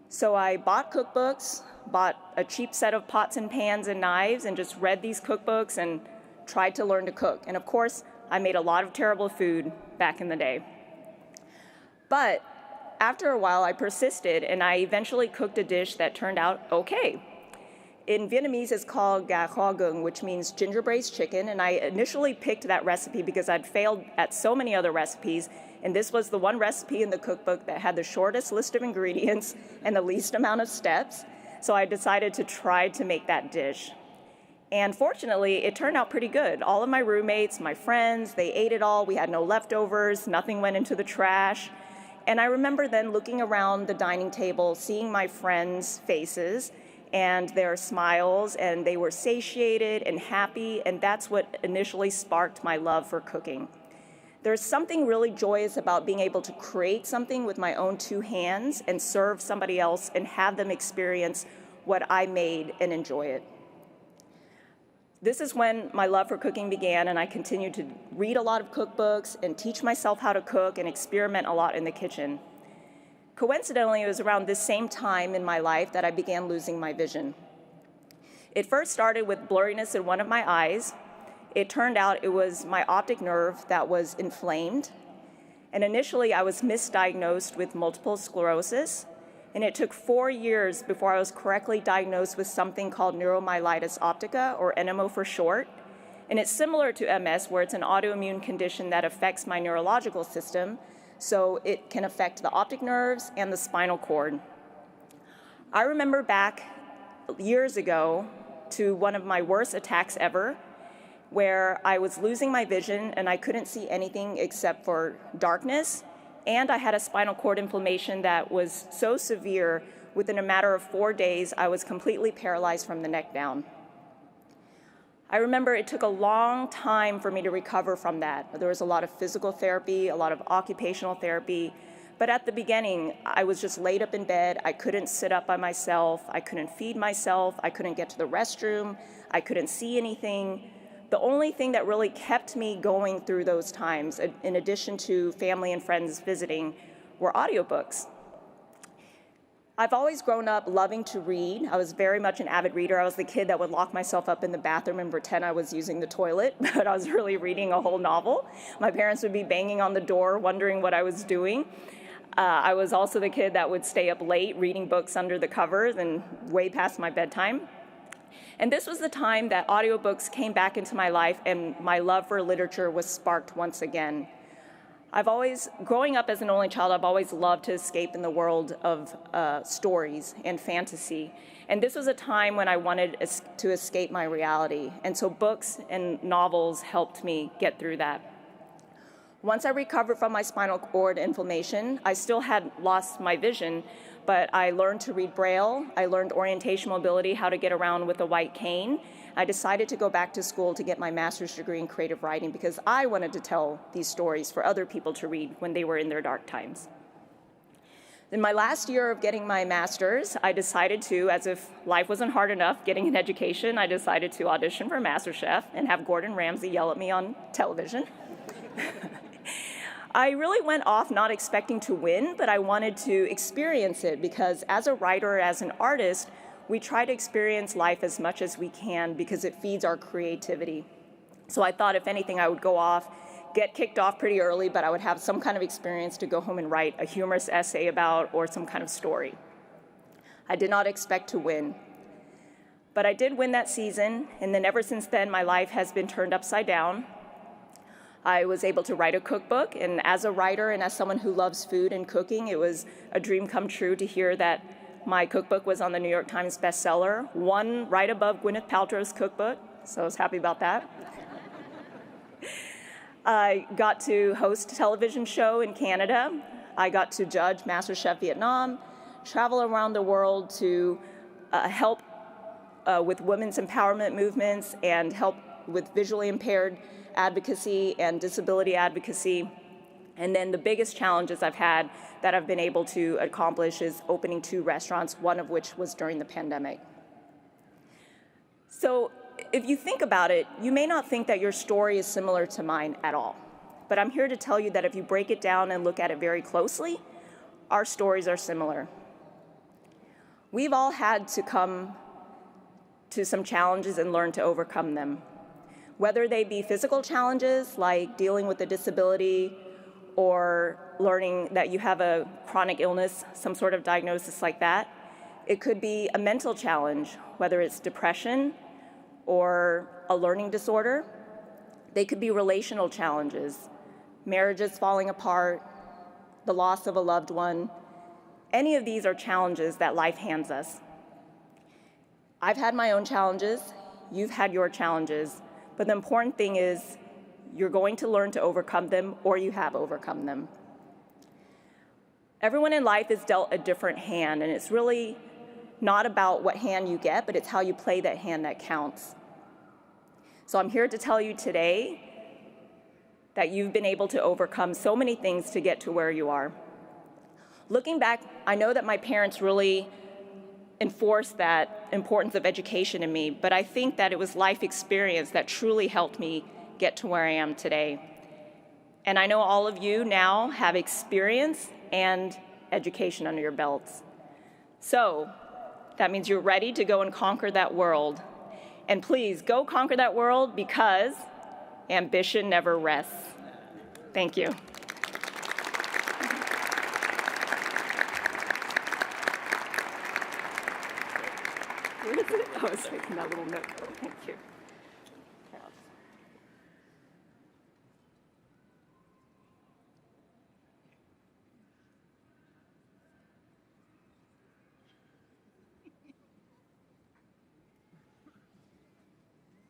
So I bought cookbooks, bought a cheap set of pots and pans and knives, and just read these cookbooks and tried to learn to cook. And of course, I made a lot of terrible food back in the day. But after a while, I persisted, and I eventually cooked a dish that turned out okay. In Vietnamese, it's called gà kho gừng, which means ginger braised chicken, and I initially picked that recipe because I'd failed at so many other recipes, and this was the one recipe in the cookbook that had the shortest list of ingredients and the least amount of steps. So I decided to try to make that dish. And fortunately, it turned out pretty good. All of my roommates, my friends, they ate it all. We had no leftovers. Nothing went into the trash. And I remember then looking around the dining table, seeing my friends' faces and their smiles, and they were satiated and happy, and that's what initially sparked my love for cooking. There's something really joyous about being able to create something with my own two hands and serve somebody else and have them experience what I made and enjoy it. This is when my love for cooking began, and I continued to read a lot of cookbooks and teach myself how to cook and experiment a lot in the kitchen. Coincidentally, it was around this same time in my life that I began losing my vision. It first started with blurriness in one of my eyes. It turned out it was my optic nerve that was inflamed. And initially, I was misdiagnosed with multiple sclerosis. And it took 4 years before I was correctly diagnosed with something called neuromyelitis optica, or NMO for short. And it's similar to MS, where it's an autoimmune condition that affects my neurological system, so it can affect the optic nerves and the spinal cord. I remember back years ago to one of my worst attacks ever, where I was losing my vision and I couldn't see anything except for darkness. And I had a spinal cord inflammation that was so severe, within a matter of 4 days, I was completely paralyzed from the neck down. I remember it took a long time for me to recover from that. There was a lot of physical therapy, a lot of occupational therapy, but at the beginning, I was just laid up in bed. I couldn't sit up by myself. I couldn't feed myself. I couldn't get to the restroom. I couldn't see anything. The only thing that really kept me going through those times, in addition to family and friends visiting, were audiobooks. I've always grown up loving to read. I was very much an avid reader. I was the kid that would lock myself up in the bathroom and pretend I was using the toilet, but I was really reading a whole novel. My parents would be banging on the door, wondering what I was doing. I was also the kid that would stay up late reading books under the covers and way past my bedtime. And this was the time that audiobooks came back into my life and my love for literature was sparked once again. Growing up as an only child, I've always loved to escape in the world of stories and fantasy. And this was a time when I wanted to escape my reality. And so books and novels helped me get through that. Once I recovered from my spinal cord inflammation, I still had lost my vision, but I learned to read Braille. I learned orientation mobility, how to get around with a white cane. I decided to go back to school to get my master's degree in creative writing because I wanted to tell these stories for other people to read when they were in their dark times. In my last year of getting my master's, I decided to, as if life wasn't hard enough getting an education, I decided to audition for MasterChef and have Gordon Ramsay yell at me on television. I really went off not expecting to win, but I wanted to experience it because as a writer, as an artist, we try to experience life as much as we can because it feeds our creativity. So I thought if anything, I would go off, get kicked off pretty early, but I would have some kind of experience to go home and write a humorous essay about or some kind of story. I did not expect to win. But I did win that season, and then ever since then, my life has been turned upside down. I was able to write a cookbook, and as a writer and as someone who loves food and cooking, it was a dream come true to hear that my cookbook was on the New York Times bestseller, one right above Gwyneth Paltrow's cookbook, so I was happy about that. I got to host a television show in Canada. I got to judge MasterChef Vietnam, travel around the world to help with women's empowerment movements and help with visually impaired advocacy and disability advocacy. And then the biggest challenges I've had that I've been able to accomplish is opening 2 restaurants, one of which was during the pandemic. So if you think about it, you may not think that your story is similar to mine at all. But I'm here to tell you that if you break it down and look at it very closely, our stories are similar. We've all had to come to some challenges and learn to overcome them. Whether they be physical challenges like dealing with a disability or learning that you have a chronic illness, some sort of diagnosis like that. It could be a mental challenge, whether it's depression or a learning disorder. They could be relational challenges, marriages falling apart, the loss of a loved one. Any of these are challenges that life hands us. I've had my own challenges, you've had your challenges, but the important thing is you're going to learn to overcome them, or you have overcome them. Everyone in life is dealt a different hand, and it's really not about what hand you get, but it's how you play that hand that counts. So I'm here to tell you today that you've been able to overcome so many things to get to where you are. Looking back, I know that my parents really enforced that importance of education in me, but I think that it was life experience that truly helped me get to where I am today. And I know all of you now have experience and education under your belts. So that means you're ready to go and conquer that world. And please, go conquer that world, because ambition never rests. Thank you. Where is it? Oh, it's making that little note. Thank you.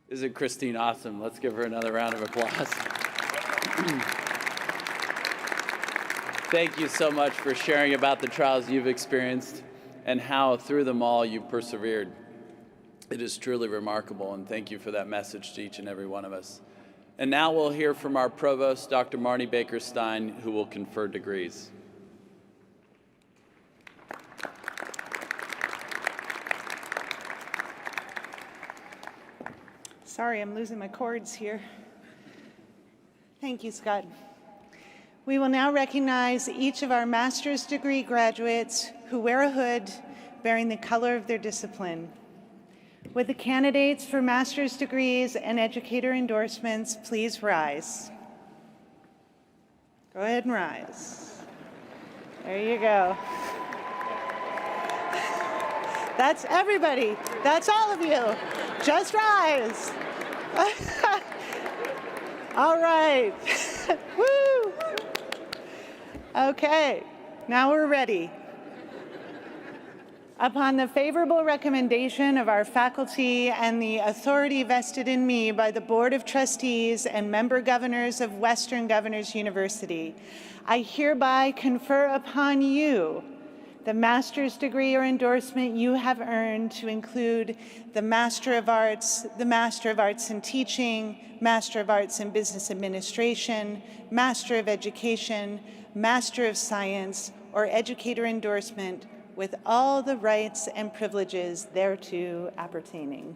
Isn't Christine awesome? Let's give her another round of applause. Thank you so much for sharing about the trials you've experienced and how through them all you've persevered. It is truly remarkable, and thank you for that message to each and every one of us. And now we'll hear from our provost, Dr. Marnie Baker-Stein, who will confer degrees. Sorry, I'm losing my cords here. Thank you, Scott. We will now recognize each of our master's degree graduates who wear a hood bearing the color of their discipline. Would the candidates for master's degrees and educator endorsements please rise? Go ahead and rise. There you go. That's everybody. That's all of you. Just rise. All right. Woo! Okay, now we're ready. Upon the favorable recommendation of our faculty and the authority vested in me by the Board of Trustees and member governors of Western Governors University, I hereby confer upon you the master's degree or endorsement you have earned, to include the Master of Arts, the Master of Arts in Teaching, Master of Arts in Business Administration, Master of Education, Master of Science, or educator endorsement, with all the rights and privileges thereto appertaining.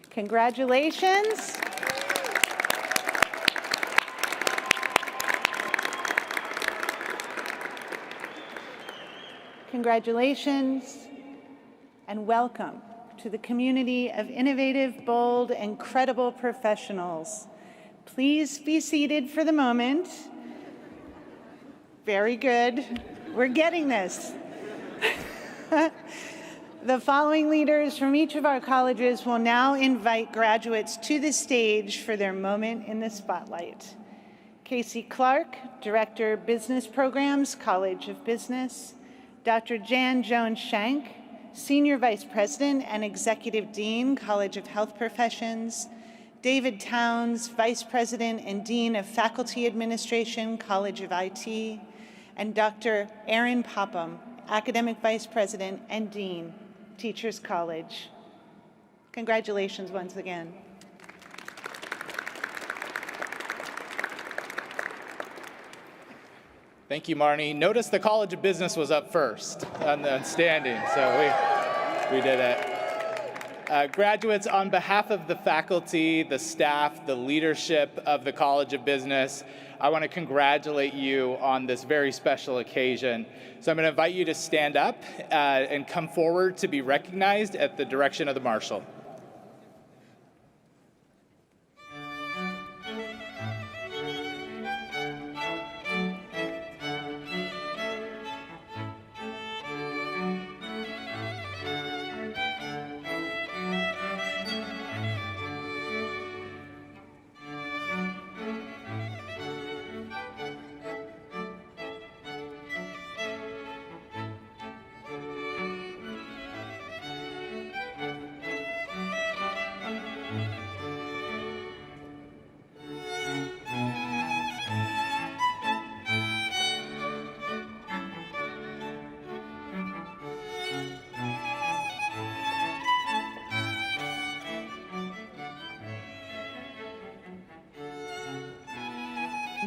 Congratulations. Congratulations and welcome to the community of innovative, bold, and credible professionals. Please be seated for the moment. Very good. We're getting this. The following leaders from each of our colleges will now invite graduates to the stage for their moment in the spotlight. Casey Clark, Director, Business Programs, College of Business. Dr. Jan Jones-Shank, Senior Vice President and Executive Dean, College of Health Professions. David Towns, Vice President and Dean of Faculty Administration, College of IT. And Dr. Aaron Popham, Academic Vice President and Dean, Teachers College. Congratulations once again. Thank you, Marnie. Notice the College of Business was up first on standing, so we did it. Graduates, on behalf of the faculty, the staff, the leadership of the College of Business, I want to congratulate you on this very special occasion. So I'm going to invite you to stand up and come forward to be recognized at the direction of the Marshal.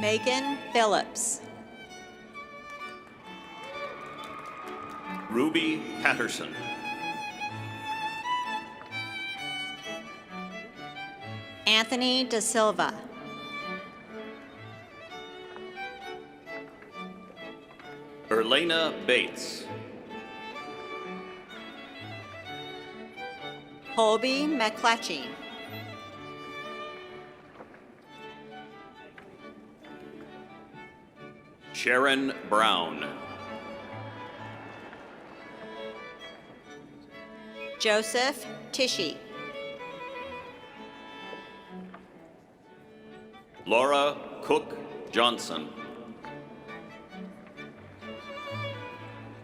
Megan Phillips. Ruby Patterson. Anthony Da Silva. Erlena Bates. Colby McClatchy. Sharon Brown. Joseph Tishy. Laura Cook Johnson.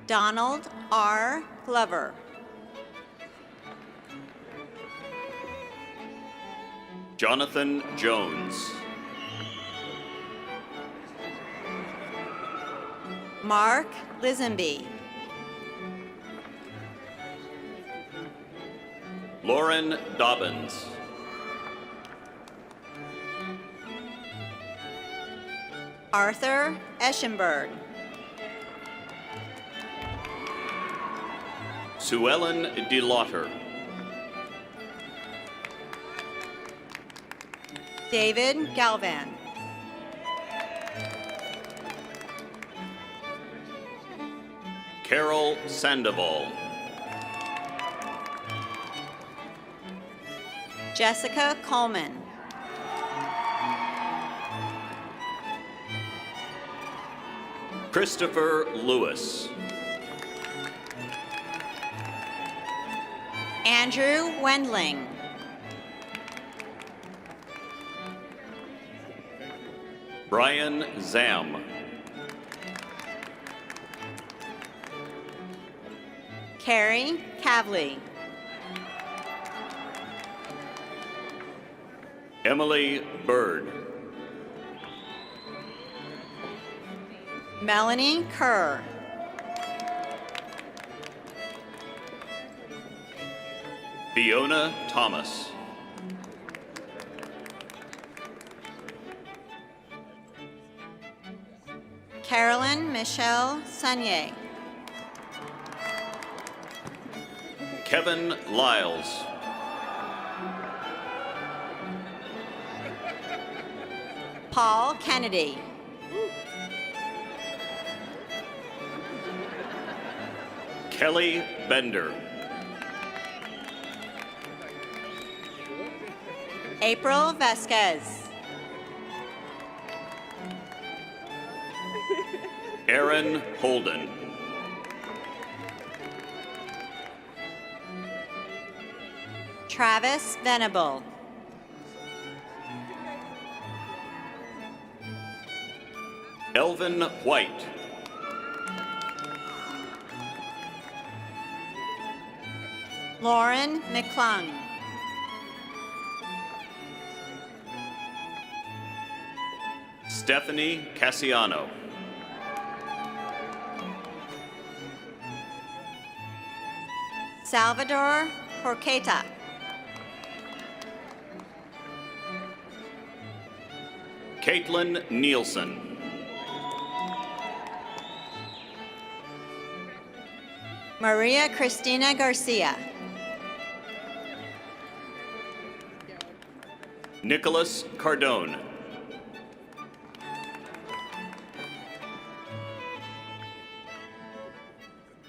Donald R. Glover. Jonathan Jones. Mark Lisenby. Lauren Dobbins. Arthur Eschenberg. Sue Ellen DeLauter. David Galvan. Carol Sandoval. Jessica Coleman. Christopher Lewis. Andrew Wendling. Brian Zam. Carrie Cavley. Emily Bird. Melanie Kerr. Fiona Thomas. Carolyn Michelle Sunier. Kevin Lyles. Paul Kennedy. Kelly Bender. April Vasquez. Aaron Holden. Travis Venable. Elvin White. Lauren McClung. Stephanie Cassiano. Salvador Horqueta. Caitlin Nielsen. Maria Cristina Garcia. Nicholas Cardone.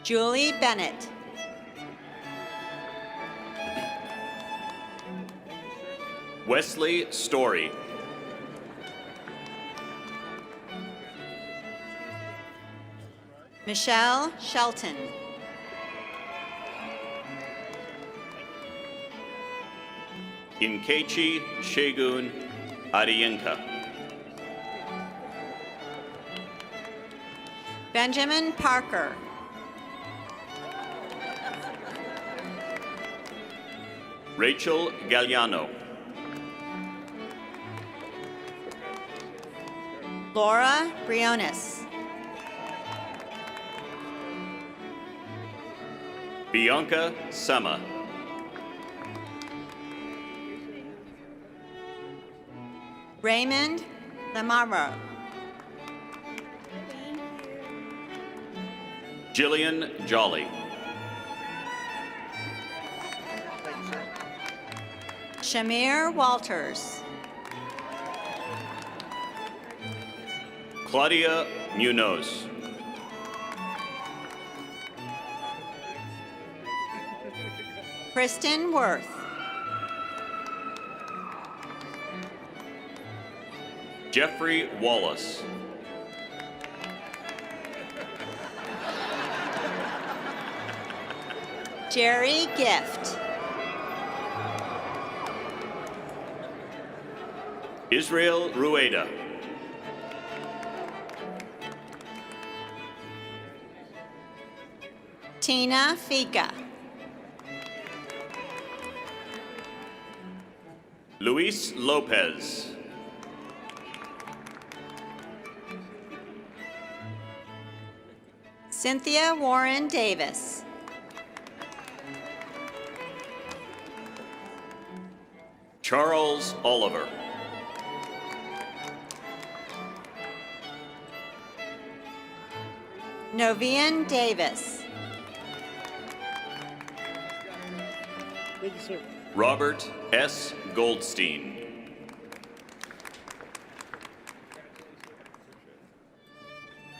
Julie Bennett. Wesley Story. Michelle Shelton. Inkechi Shegun Adienka. Benjamin Parker. Rachel Galliano. Laura Briones. Bianca Sema. Raymond Lamaro. Jillian Jolly. Shamir Walters. Claudia Munoz. Kristen Worth. Jeffrey Wallace. Jerry Gift. Israel Rueda. Tina Fika. Luis Lopez. Cynthia Warren Davis. Charles Oliver. Novian Davis. Thank you, sir. Robert S. Goldstein.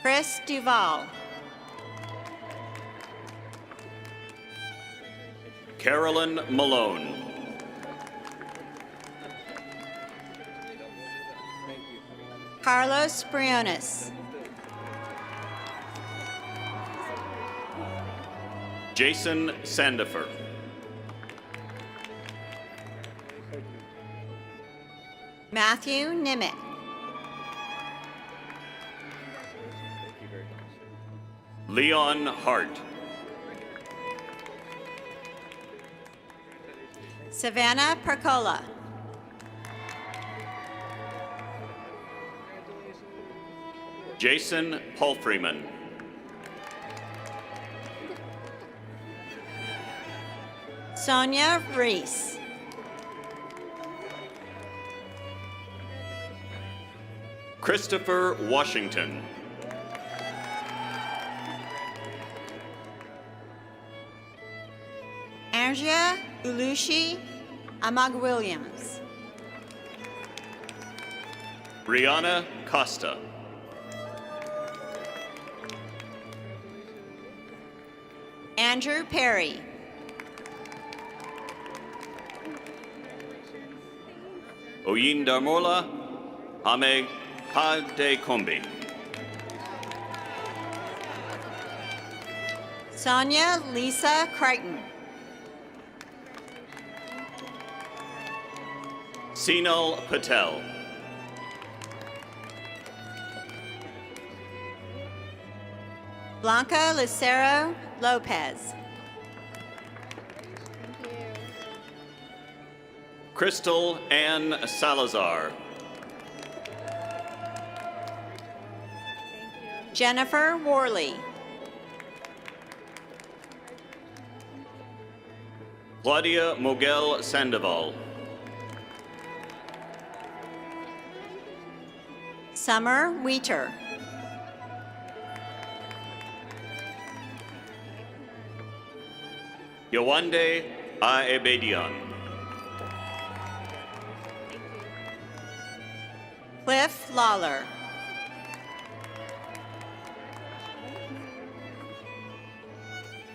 Chris Duval. Carolyn Malone. Carlos Briones. Jason Sandifer. Matthew Nimmitt. Leon Hart. Savannah Percola. Jason Palfreyman. Sonia Reese. Christopher Washington. Andrea Ulushi Amag-Williams. Brianna Costa. Andrew Perry. Oyindamola Ame Hadekombi. Sonia Lisa Crichton. Sinal Patel. Blanca Lucero Lopez. Crystal Ann Salazar. Jennifer Worley. Claudia Mogel Sandoval. Summer Wheater. Yawande Aebedian. Cliff Lawler.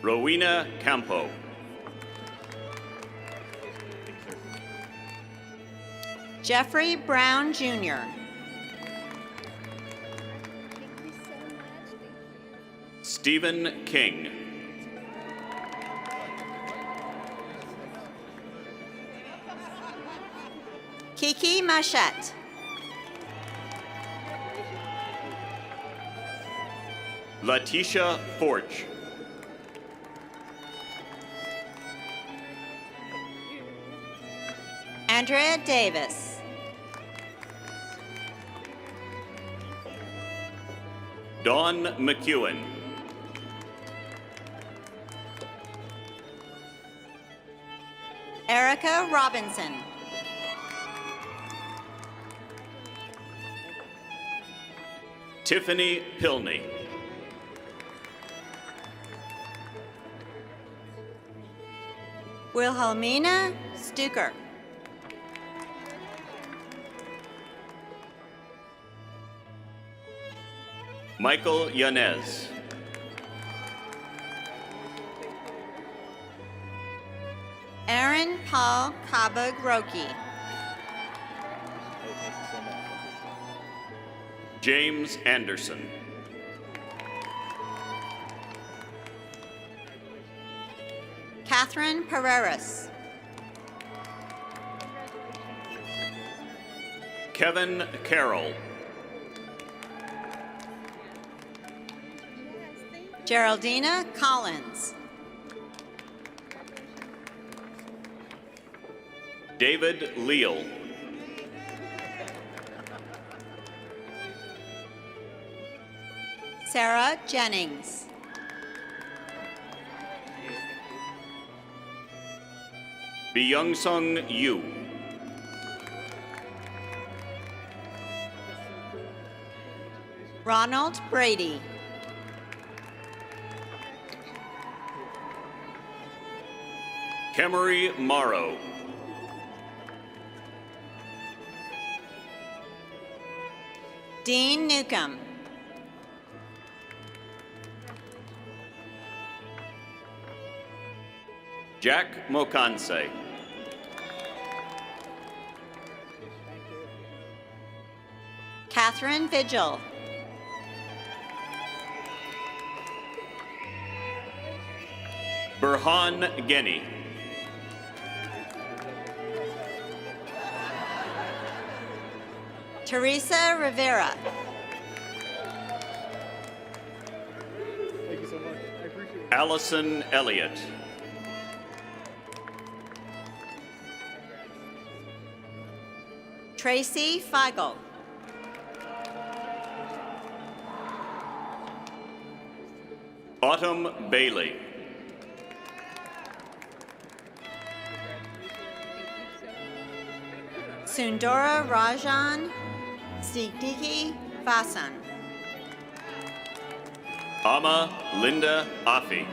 Rowena Campo. Jeffrey Brown Jr. Stephen King. Kiki Machette. Letitia Forge. Andrea Davis. Dawn McEwen. Erica Robinson. Tiffany Pilney. Wilhelmina Stuker. Michael Yanez. Aaron Paul Kabag-Roki. James Anderson. Catherine Pereiras. Kevin Carroll. Geraldina Collins. David Leal. Sarah Jennings. Byung-sung Yu. Ronald Brady. Kemery Morrow. Dean Newcomb. Jack Mokanse. Catherine Vigil. Burhan Geni. Teresa Rivera. Thank you so much. I appreciate it. Allison Elliott. Tracy Feigl. Autumn Bailey. Sundara Rajan Siddiqui Vasan. Ama Linda Afi.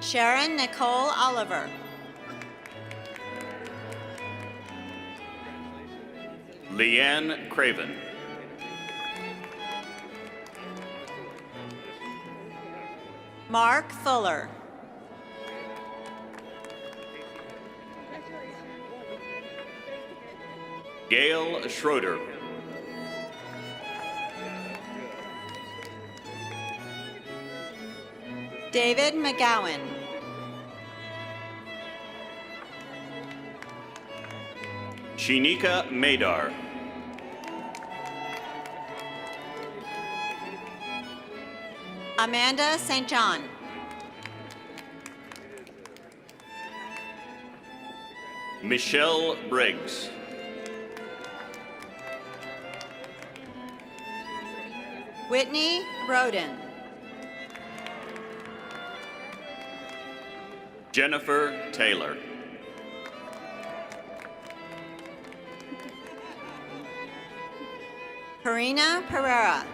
Sharon Nicole Oliver. Leanne Craven. Mark Fuller. Gail Schroeder. David McGowan. Shinika Madar. Amanda St. John. Michelle Briggs. Whitney Roden. Jennifer Taylor. Karina Pereira.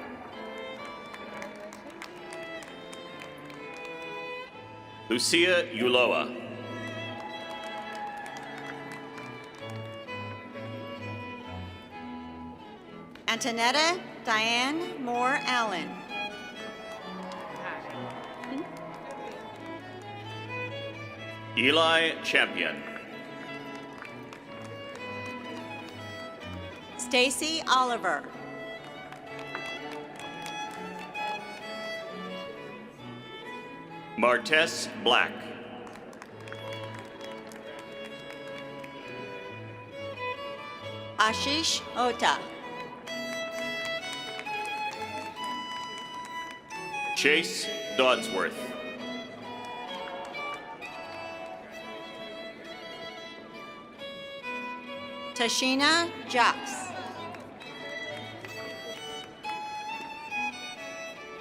Lucia Uloa. Antonetta Diane Moore Allen. Eli Champion. Stacy Oliver. Martess Black. Ashish Ota. Chase Dodsworth. Tashina Jacques.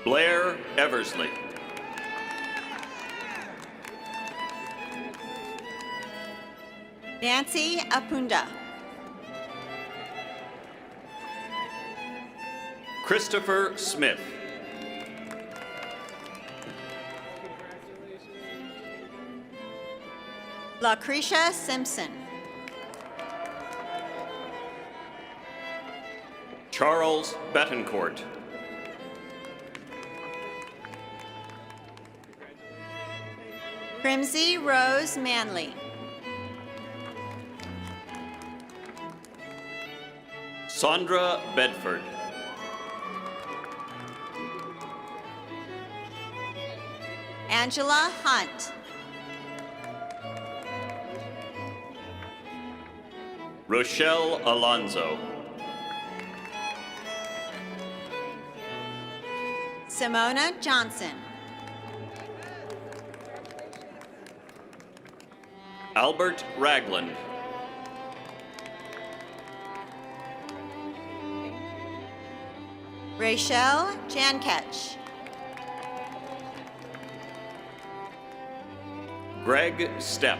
Blair Eversley. Nancy Apunda. Christopher Smith. Lucretia Simpson. Charles Betancourt. Crimsy Rose Manley. Sandra Bedford. Angela Hunt. Rochelle Alonzo. Simona Johnson. Albert Ragland. Rachel Janketch. Greg Stepp.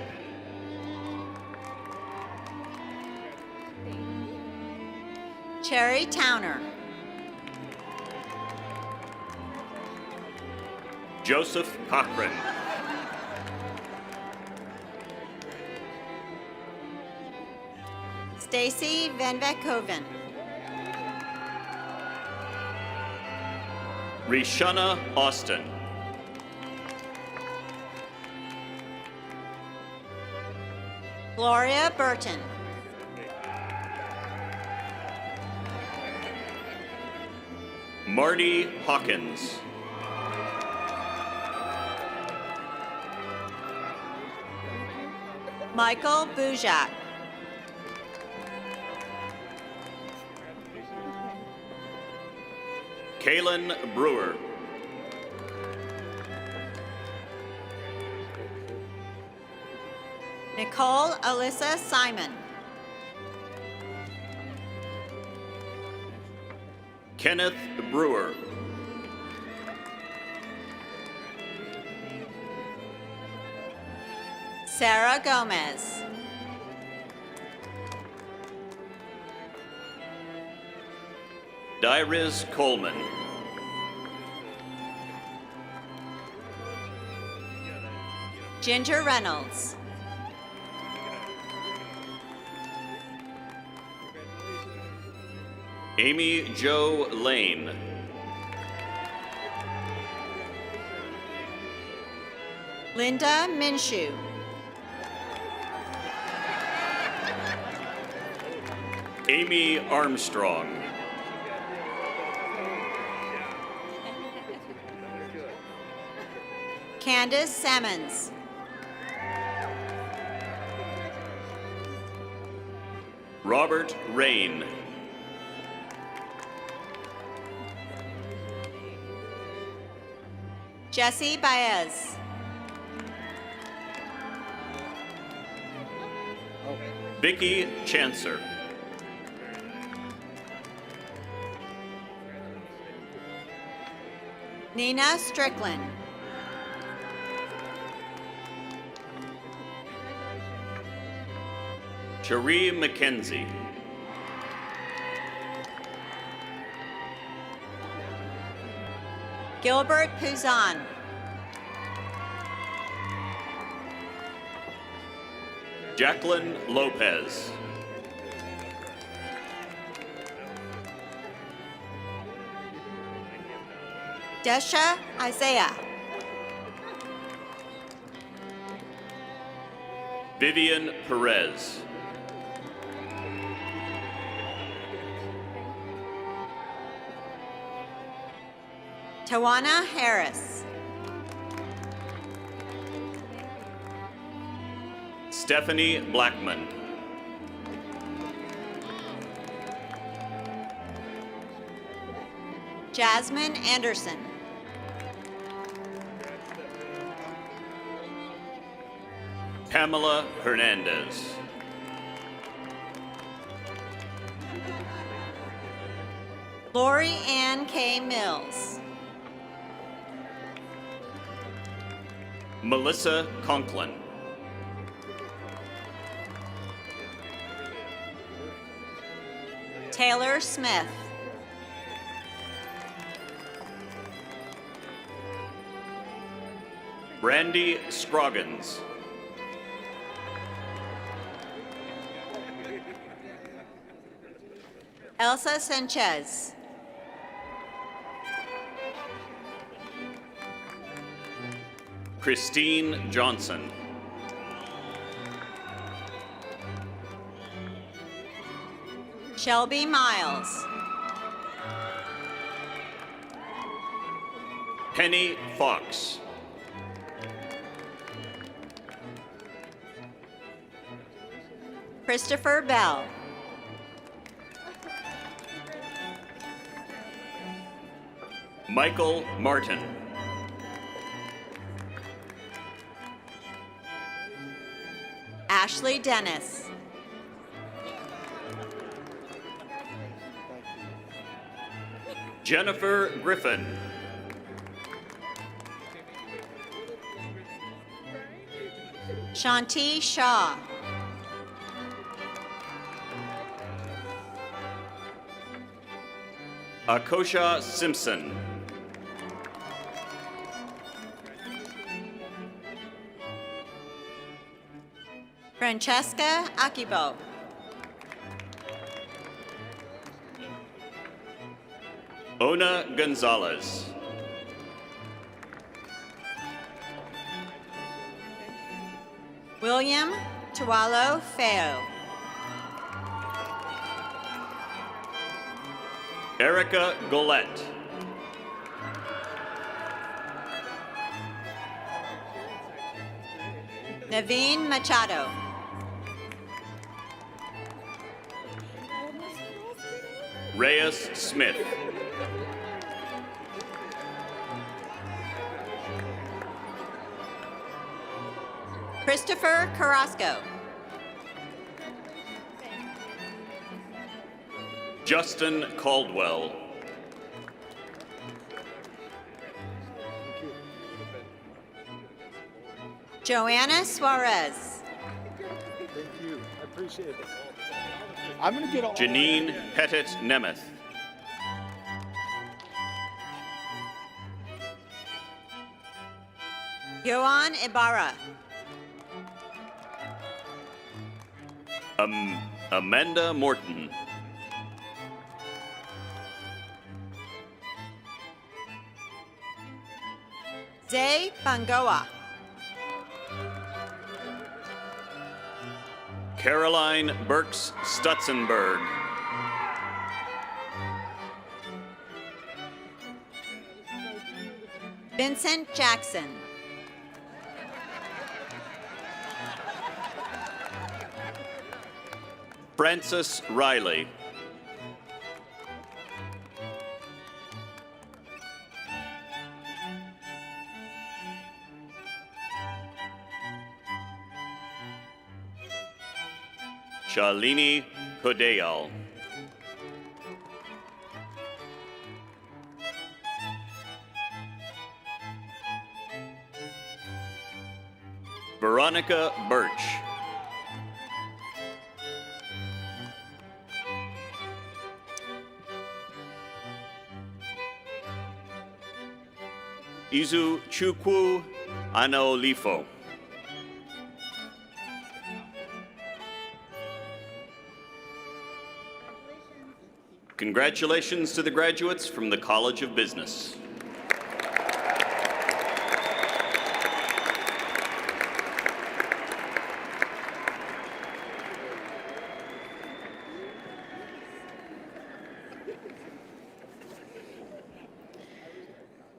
Cherry Towner. Joseph Cochran. Stacy Van Veckhoven. Rishana Austin. Gloria Burton. Marty Hawkins. Michael Bujak. Kaylin Brewer. Nicole Alyssa Simon. Kenneth Brewer. Sarah Gomez. Dyrys Coleman. Ginger Reynolds. Amy Jo Lane. Linda Minshew. Amy Armstrong. Candace Sammons. Robert Rain. Jesse Baez. Vicky Chancer. Nina Strickland. Cherie McKenzie. Gilbert Puzan. Jacqueline Lopez. Desha Isaiah. Vivian Perez. Tawana Harris. Stephanie Blackman. Jasmine Anderson. Pamela Hernandez. Lori Ann K. Mills. Melissa Conklin. Taylor Smith. Brandy Scroggins. Elsa Sanchez. Christine Johnson. Shelby Miles. Penny Fox. Christopher Bell. Michael Martin. Ashley Dennis. Jennifer Griffin. Shanti Shaw. Akosha Simpson. Francesca Akibo. Ona Gonzalez. William Tualo Feo. Erica Golette. Naveen Machado. Reyes Smith. Christopher Carrasco. Justin Caldwell. Joanna Suarez. Thank you. I appreciate it. I'm going to get all Janine Pettit Nemeth. Yohan Ibarra. Amanda Morton. Zay Bangoa. Caroline Burks Stutzenberg. Vincent Jackson. Francis Riley. Shalini Kodeyal. Veronica Birch. Izu Chukwu Anaolifo. Congratulations to the graduates from the College of Business.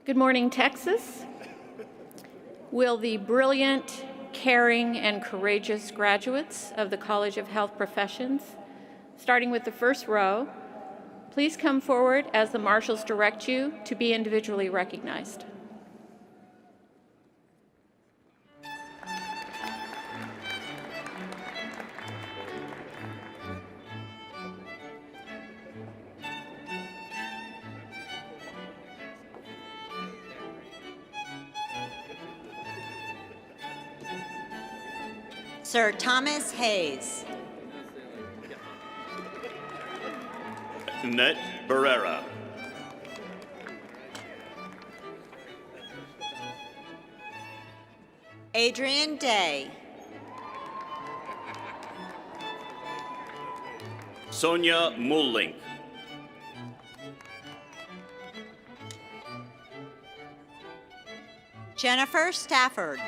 Good morning, Texas. Will the brilliant, caring, and courageous graduates of the College of Health Professions, starting with the first row, please come forward as the marshals direct you to be individually recognized. Sir Thomas Hayes. Annette Barrera. Adrian Day. Sonia Mullink. Jennifer Stafford.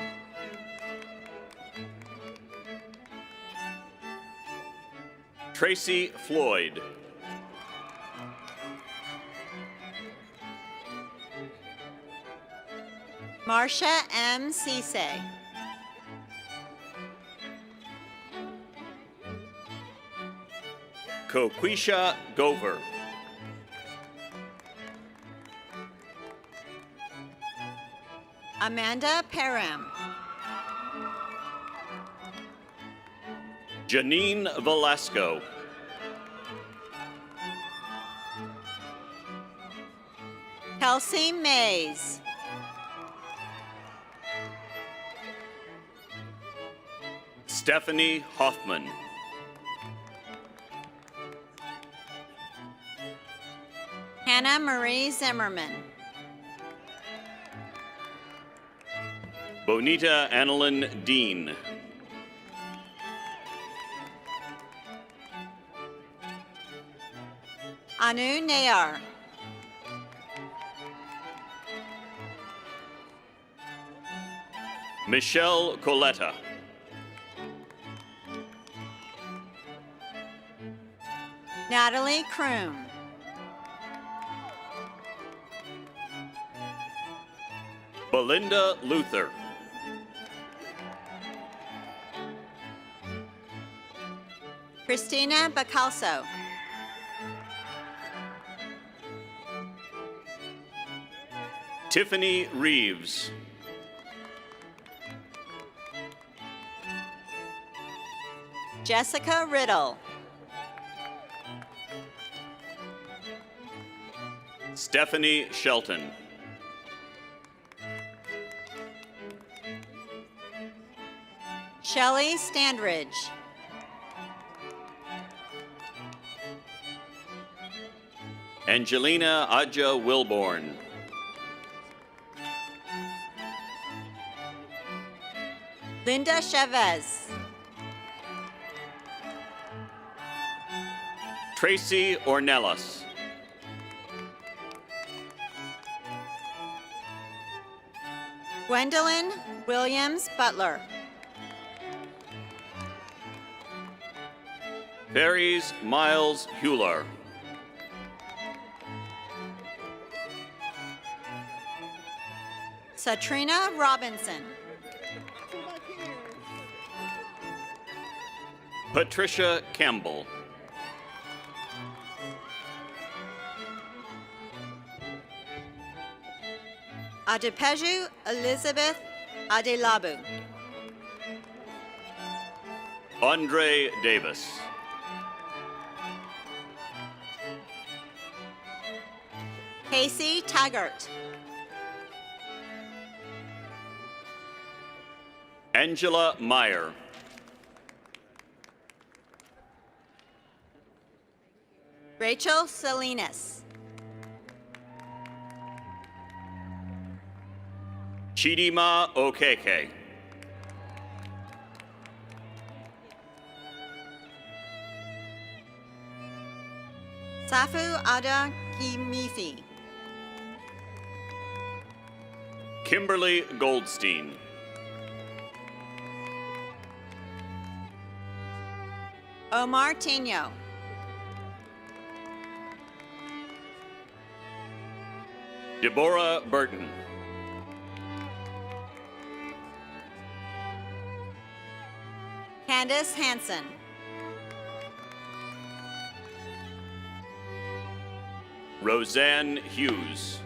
Tracy Floyd. Marcia M. Cisse. Koquisha Gover. Amanda Parham. Janine Velasco. Kelsey Mays. Stephanie Hoffman. Hannah Marie Zimmerman. Bonita Annalyn Dean. Anu Nayar. Michelle Coletta. Natalie Kroom. Belinda Luther. Christina Bacalso. Tiffany Reeves. Jessica Riddle. Stephanie Shelton. Shelley Standridge. Angelina Aja Wilborn. Linda Chavez. Tracy Ornelas. Gwendolyn Williams Butler. Ferries Miles Hular. Satrina Robinson. Patricia Campbell. Adepeju Elizabeth Adelabu. Andre Davis. Casey Taggart. Angela Meyer. Rachel Salinas. Chidima Okeke. Safu Ada Kimifi. Kimberly Goldstein. Omar Tino. Deborah Burton. Candace Hansen. Roseanne Hughes.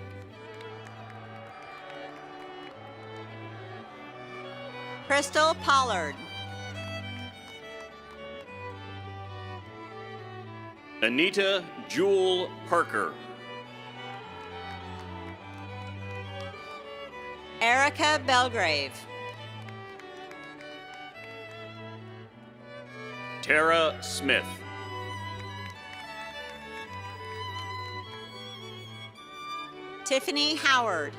Crystal Pollard. Anita Jewel Parker. Erica Belgrave. Tara Smith. Tiffany Howard.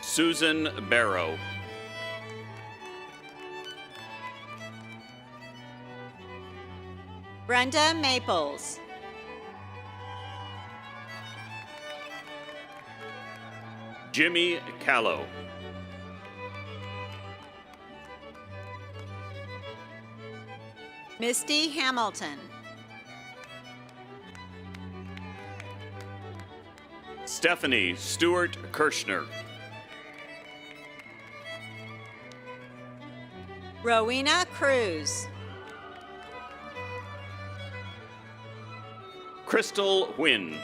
Susan Barrow. Brenda Maples. Jimmy Callow. Misty Hamilton. Stephanie Stewart Kirschner. Rowena Cruz. Crystal Wynn.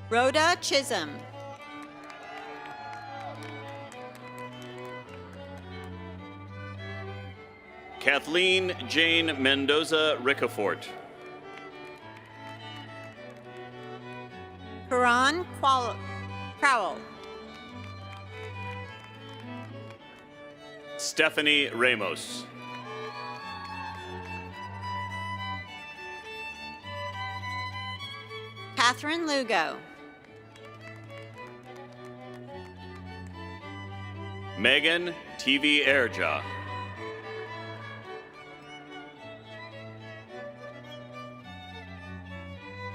Rhoda Chisholm. Kathleen Jane Mendoza Ricafort. Karan Crowell. Stephanie Ramos. Catherine Lugo. Megan TV Airja.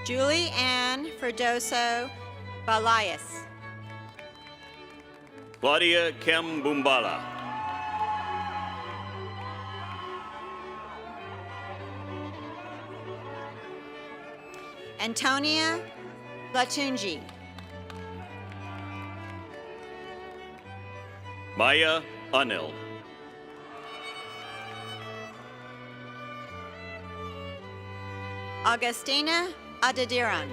Julie Ann Ferdoso Balias. Claudia Kem Bumbala. Antonia Latunji. Maya Anil. Augustina Adadiran.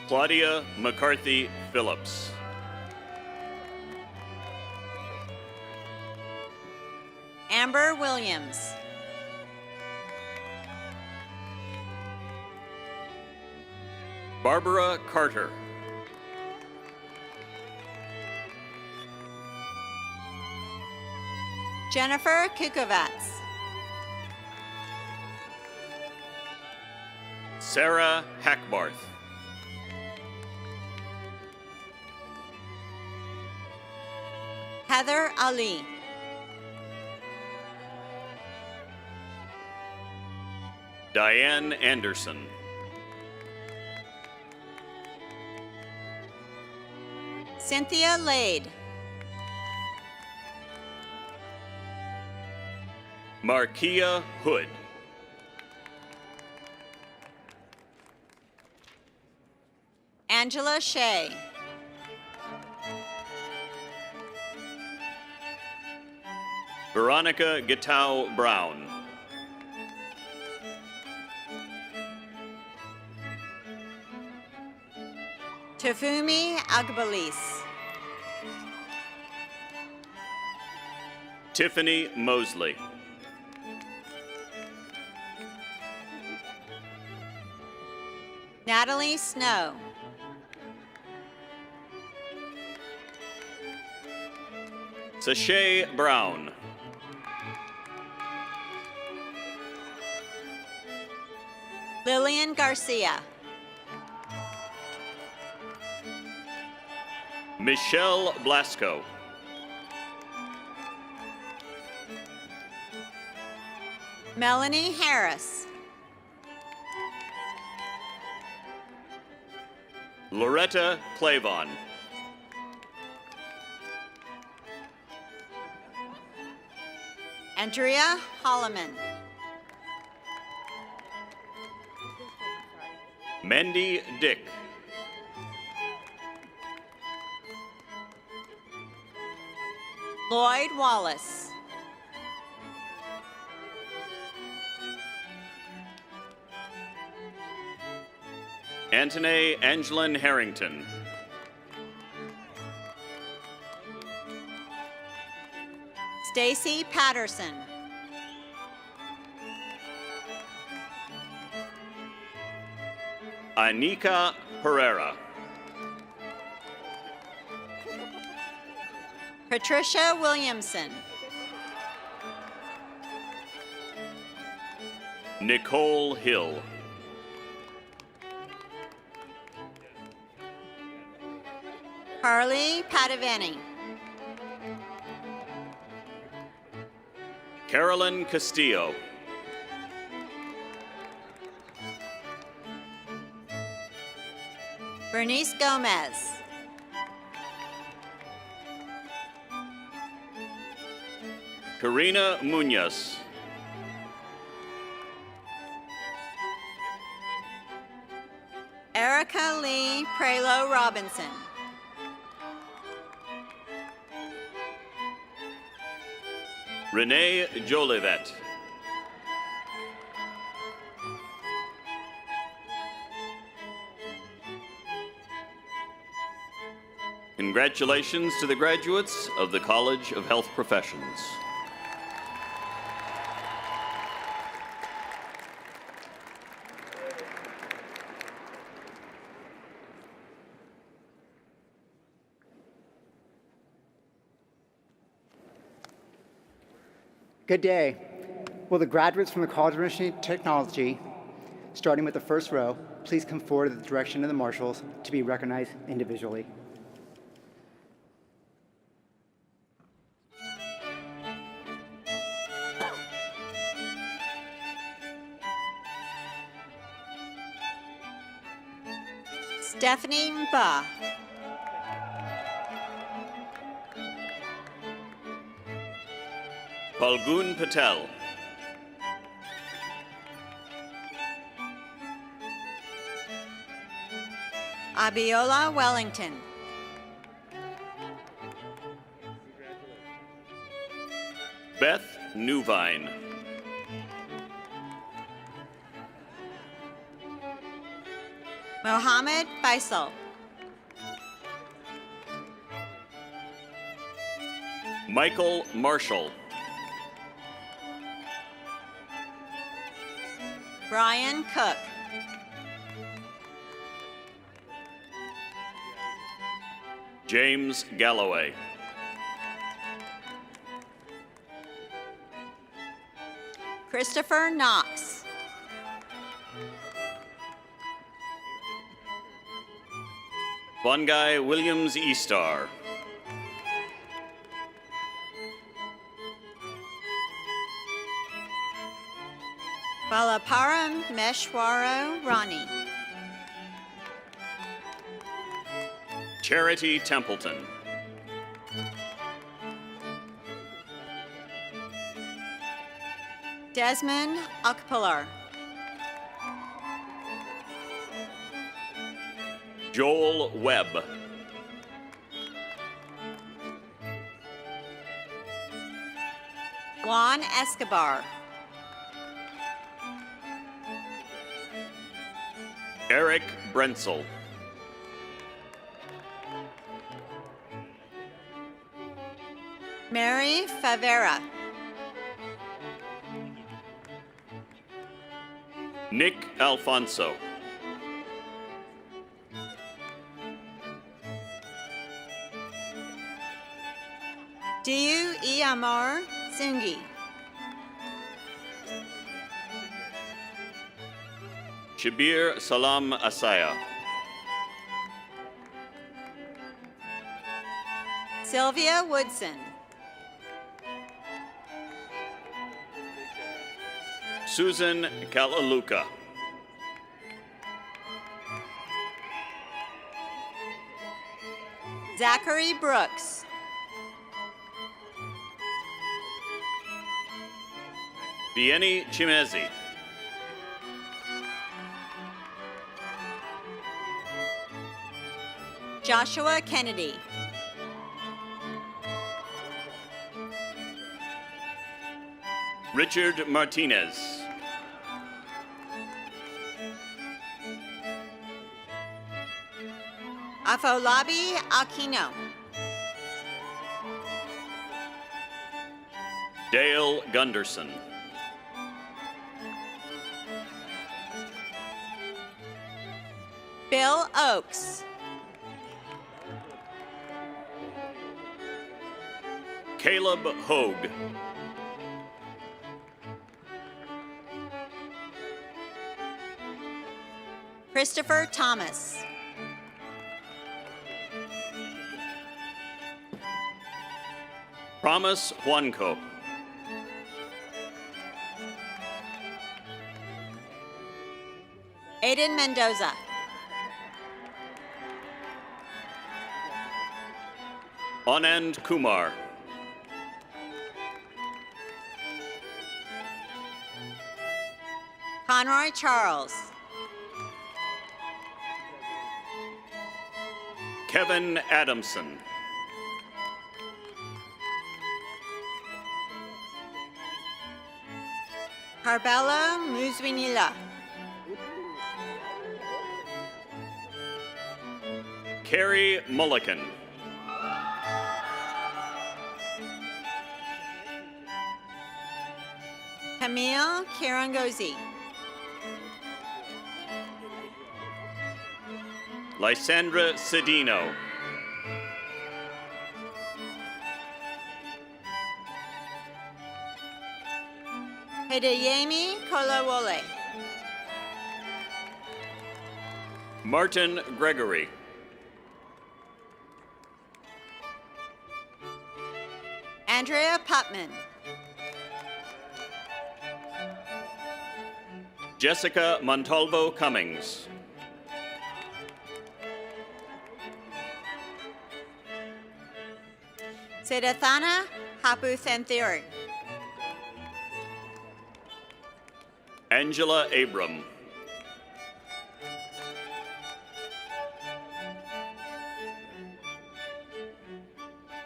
Claudia McCarthy Phillips. Amber Williams. Barbara Carter. Jennifer Kukovats. Sarah Hackbarth. Heather Ali. Diane Anderson. Cynthia Lade. Markia Hood. Angela Shea. Veronica Gitau Brown. Tafumi Agbalis. Tiffany Mosley. Natalie Snow. Sashay Brown. Lillian Garcia. Michelle Blasco. Melanie Harris. Loretta Clavon. Andrea Holloman. Mandy Dick. Lloyd Wallace. Antoine Angelin Harrington. Stacy Patterson. Anika Pereira. Patricia Williamson. Nicole Hill. Carly Padavani. Carolyn Castillo. Bernice Gomez. Karina Munoz. Erica Lee Prelo Robinson. Renee Jolivet. Congratulations to the graduates of the College of Health Professions. Good day. Will the graduates from the College of Information Technology, starting with the first row, please come forward to the direction of the marshals to be recognized individually. Stephanie Mba. Falgun Patel. Abiola Wellington. Beth Newvine. Mohammed Faisal. Michael Marshall. Brian Cook. James Galloway. Christopher Knox. Bongai Williams Eastar. Balaparam Meshwaro Rani. Charity Templeton. Desmond Akpalar. Joel Webb. Juan Escobar. Eric Brentzel. Mary Favera. Nick Alfonso. Diu Iamar Zungi. Shabir Salam Asaya. Sylvia Woodson. Susan Kalaluka. Zachary Brooks. Vieni Chimezi. Joshua Kennedy. Richard Martinez. Afolabi Aquino. Dale Gunderson. Bill Oakes. Caleb Hogue. Christopher Thomas. Promise Juanco. Aiden Mendoza. Anand Kumar. Conroy Charles. Kevin Adamson. Carbella Muzwinila. Carrie Mulliken. Camille Kirangozi. Lysandra Cedino. Hideyemi Kolawole. Martin Gregory. Andrea Putman. Jessica Montalvo Cummings. Siddharthana Haputhenthiri. Angela Abram.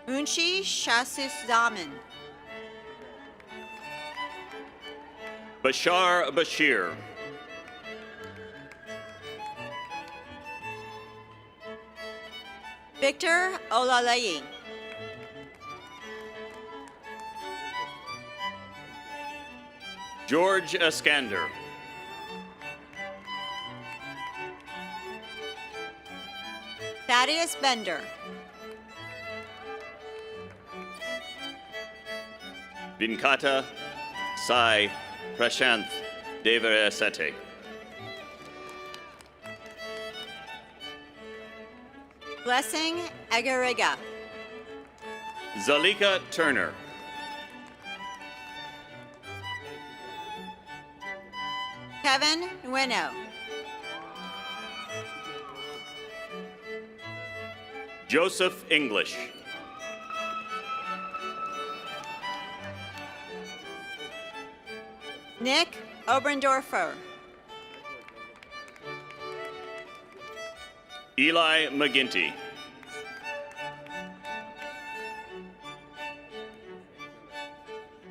Munshi Shasusdaman. Bashar Bashir. Victor Olalayi. George Eskander. Thaddeus Bender. Vinkata Sai Prashanth Devarasete. Blessing Agariga. Zalika Turner. Kevin Ngueno. Joseph English. Nick Oberndorfer. Eli McGinty.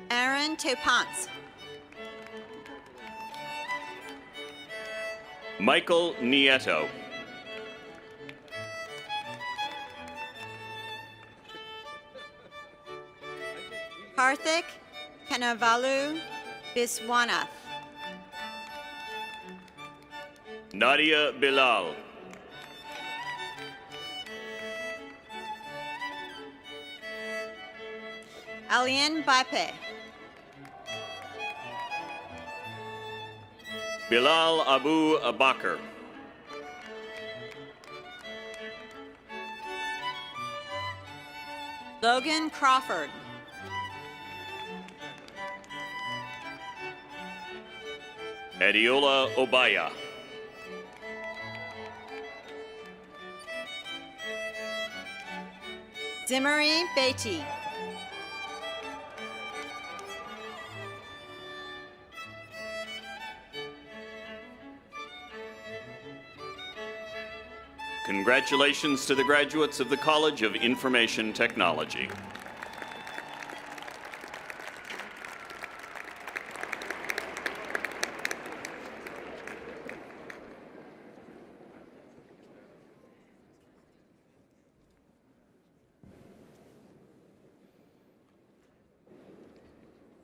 Aaron Topance. Michael Nieto. Karthik Kanavalu Biswanath. Nadia Bilal. Alian Baipe. Bilal Abu Bakr. Logan Crawford. Adiola Obaya. Zimri Beatty. Congratulations to the graduates of the College of Information Technology.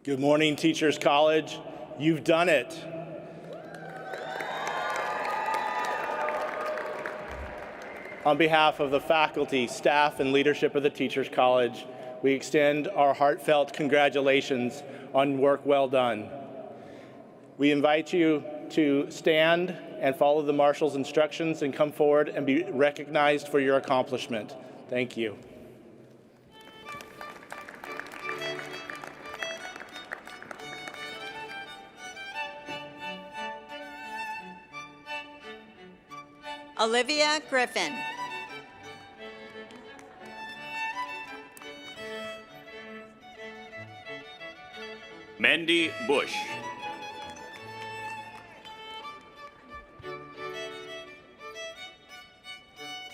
Good morning, Teachers College. You've done it. On behalf of the faculty, staff, and leadership of the Teachers College, we extend our heartfelt congratulations on work well done. We invite you to stand and follow the Marshal's instructions and come forward and be recognized for your accomplishment. Thank you. Olivia Griffin. Mandy Bush.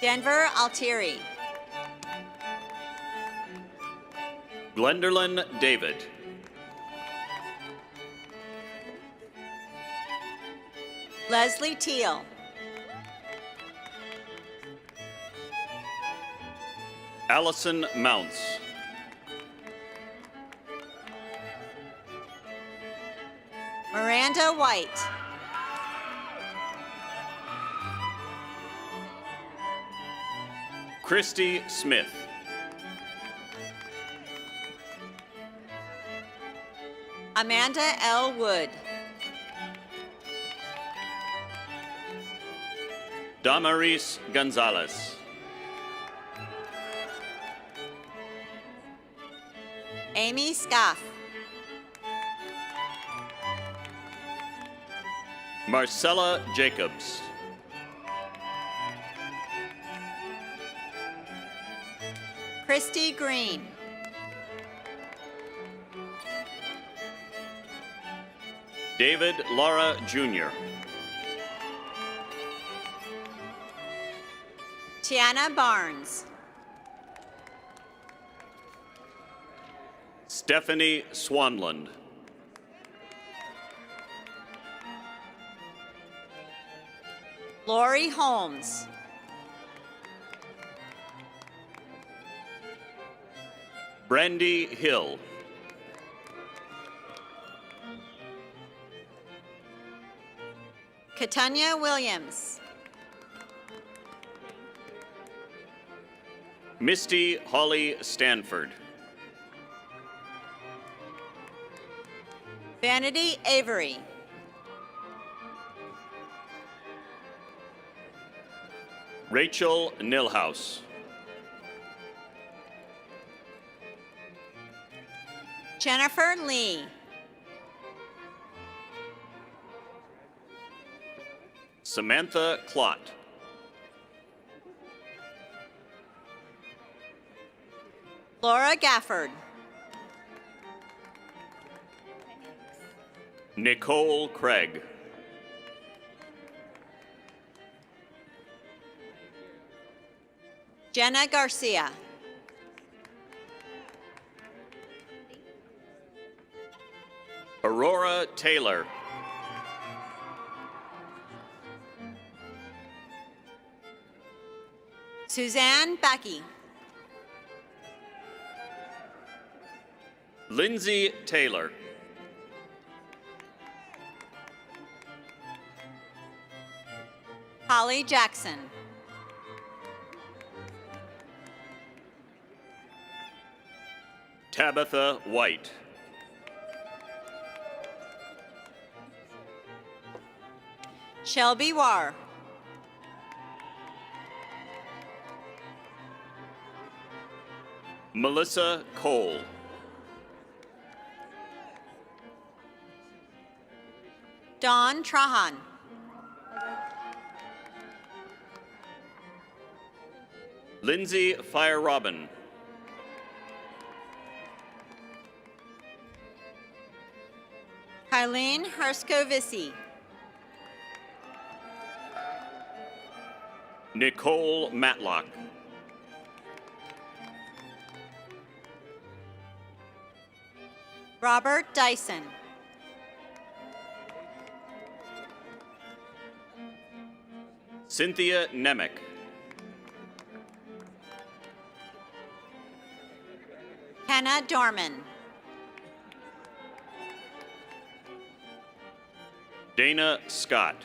Denver Altieri. Glenderlin David. Leslie Teal. Allison Mounts. Miranda White. Christy Smith. Amanda L. Wood. Damaris Gonzalez. Amy Scaff. Marcella Jacobs. Christy Green. David Lara Jr. Tiana Barnes. Stephanie Swanland. Lori Holmes. Brandy Hill. Katanya Williams. Misty Holly Stanford. Vanity Avery. Rachel Nilhouse. Jennifer Lee. Samantha Clott. Laura Gafford. Nicole Craig. Jenna Garcia. Aurora Taylor. Suzanne Backy. Lindsay Taylor. Holly Jackson. Tabitha White. Shelby Warr. Melissa Cole. Dawn Trahan. Lindsay Fire Robin. Kylene Herskovisi. Nicole Matlock. Robert Dyson. Cynthia Nemec. Hannah Dorman. Dana Scott.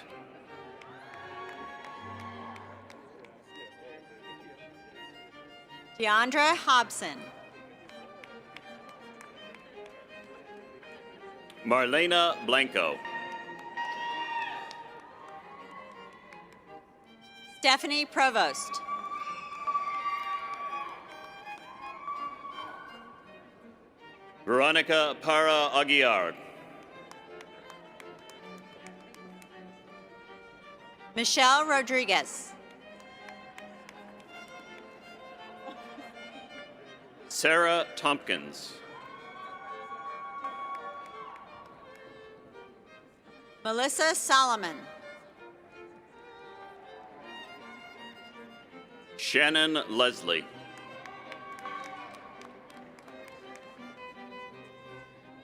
Deandra Hobson. Marlena Blanco. Stephanie Provost. Veronica Para Aguiar. Michelle Rodriguez. Sarah Tompkins. Melissa Solomon. Shannon Leslie.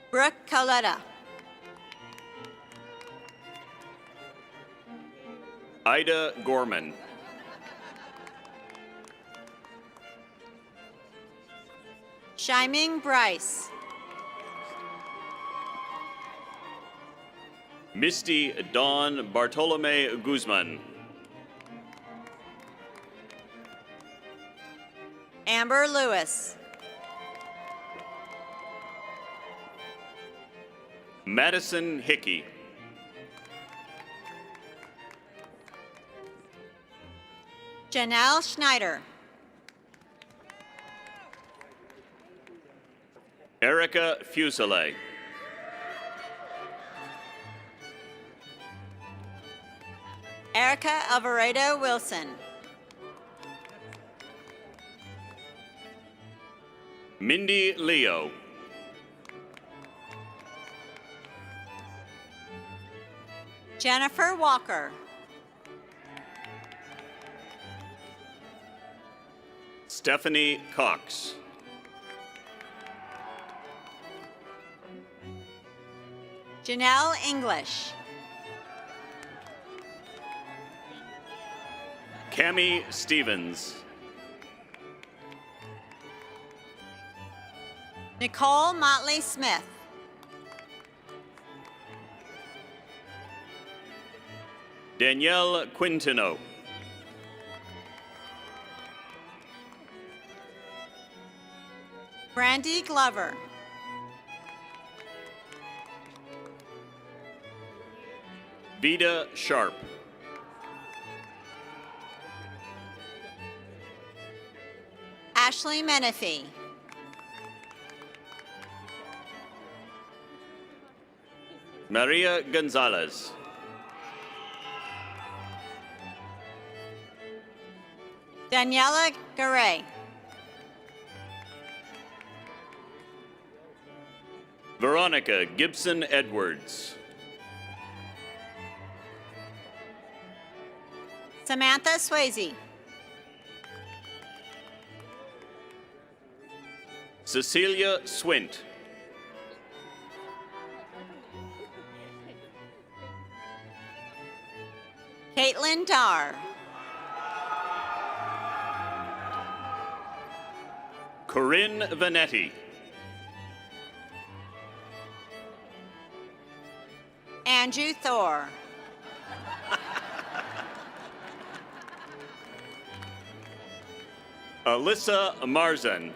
Brooke Coletta. Ida Gorman. Shiming Bryce. Misty Dawn Bartolome Guzman. Amber Lewis. Madison Hickey. Janelle Schneider. Erica Fuselier. Erica Alvarado Wilson. Mindy Leo. Jennifer Walker. Stephanie Cox. Janelle English. Cammie Stevens. Nicole Motley Smith. Danielle Quintino. Brandy Glover. Vida Sharp. Ashley Menifee. Maria Gonzalez. Daniela Garay. Veronica Gibson Edwards. Samantha Swayze. Cecilia Swint. Caitlin Darr. Corinne Vanetti. Andrew Thor. Alyssa Marzan.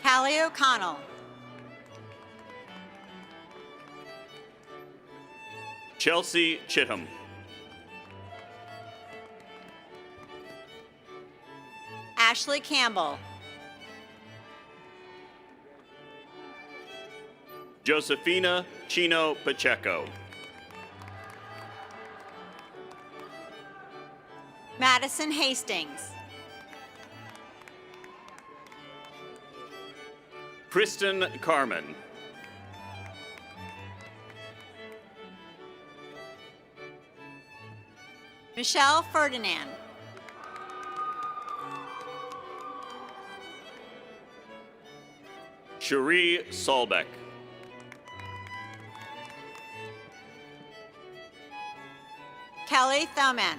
Callie O'Connell. Chelsea Chitham. Ashley Campbell. Josefina Chino Pacheco. Madison Hastings. Kristen Carmen. Michelle Ferdinand. Cherie Solbeck. Kelly Thoman.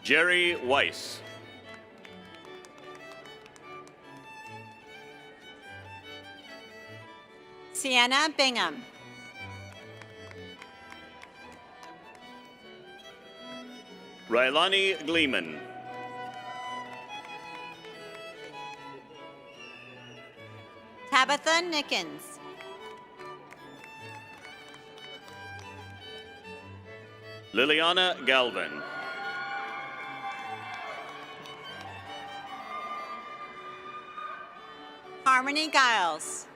Jerry Weiss. Sienna Bingham. Rilani Gleeman. Tabitha Nickens. Liliana Galvin. Harmony Giles.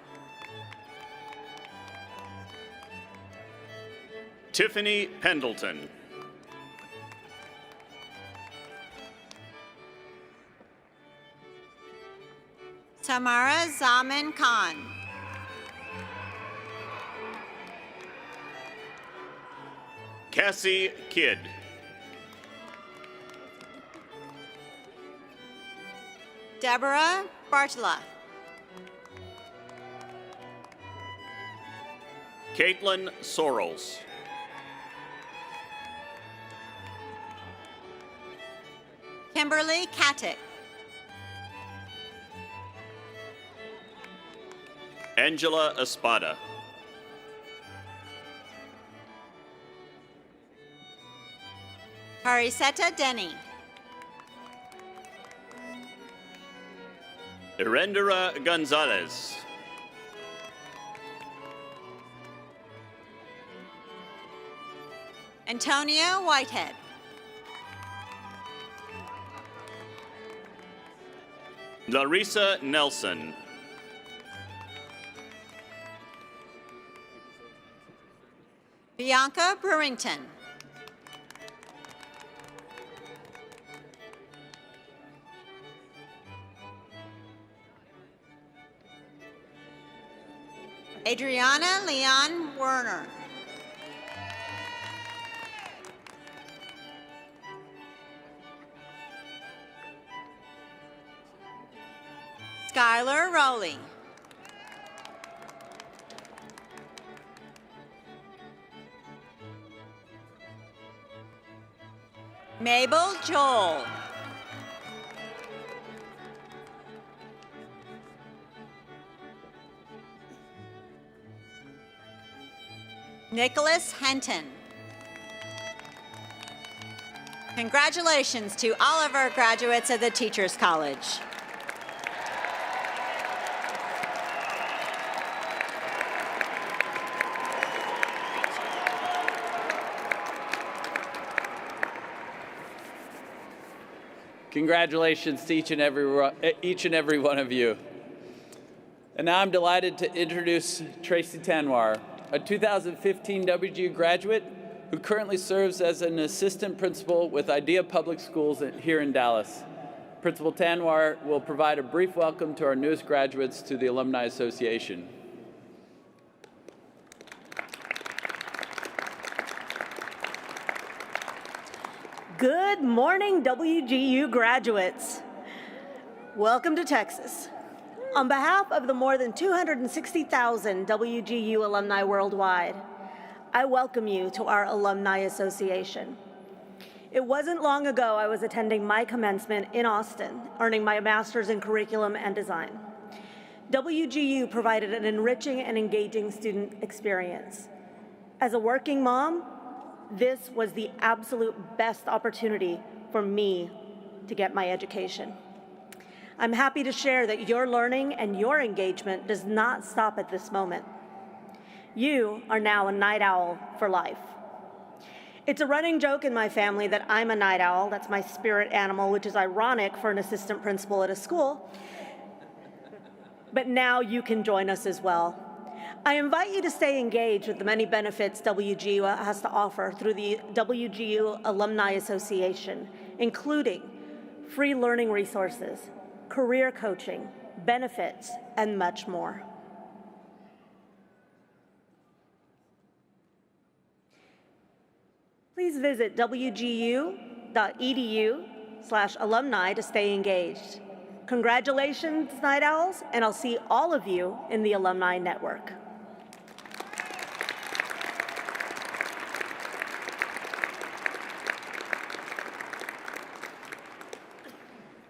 Tiffany Pendleton. Tamara Zaman Khan. Cassie Kidd. Deborah Bartla. Caitlin Sorrells. Kimberly Katic. Angela Espada. Hariseta Denny. Erendera Gonzalez. Antonia Whitehead. Larissa Nelson. Bianca Brewington. Adriana Leon Werner. Skylar Rowley. Mabel Joel. Nicholas Henton. Congratulations to all of our graduates of the Teachers College. Congratulations to each and every one of you. And now I'm delighted to introduce Tracy Tanwar, a 2015 WGU graduate who currently serves as an assistant principal with Idea Public Schools here in Dallas. Principal Tanwar will provide a brief welcome to our newest graduates to the Alumni Association. Good morning, WGU graduates. Welcome to Texas. On behalf of the more than 260,000 WGU alumni worldwide, I welcome you to our Alumni Association. It wasn't long ago I was attending my commencement in Austin, earning my master's in curriculum and design. WGU provided an enriching and engaging student experience. As a working mom, this was the absolute best opportunity for me to get my education. I'm happy to share that your learning and your engagement does not stop at this moment. You are now a night owl for life. It's a running joke in my family that I'm a night owl. That's my spirit animal, which is ironic for an assistant principal at a school. But now you can join us as well. I invite you to stay engaged with the many benefits WGU has to offer through the WGU Alumni Association, including free learning resources, career coaching, benefits, and much more. Please visit wgu.edu/alumni to stay engaged. Congratulations, Night Owls, and I'll see all of you in the Alumni Network.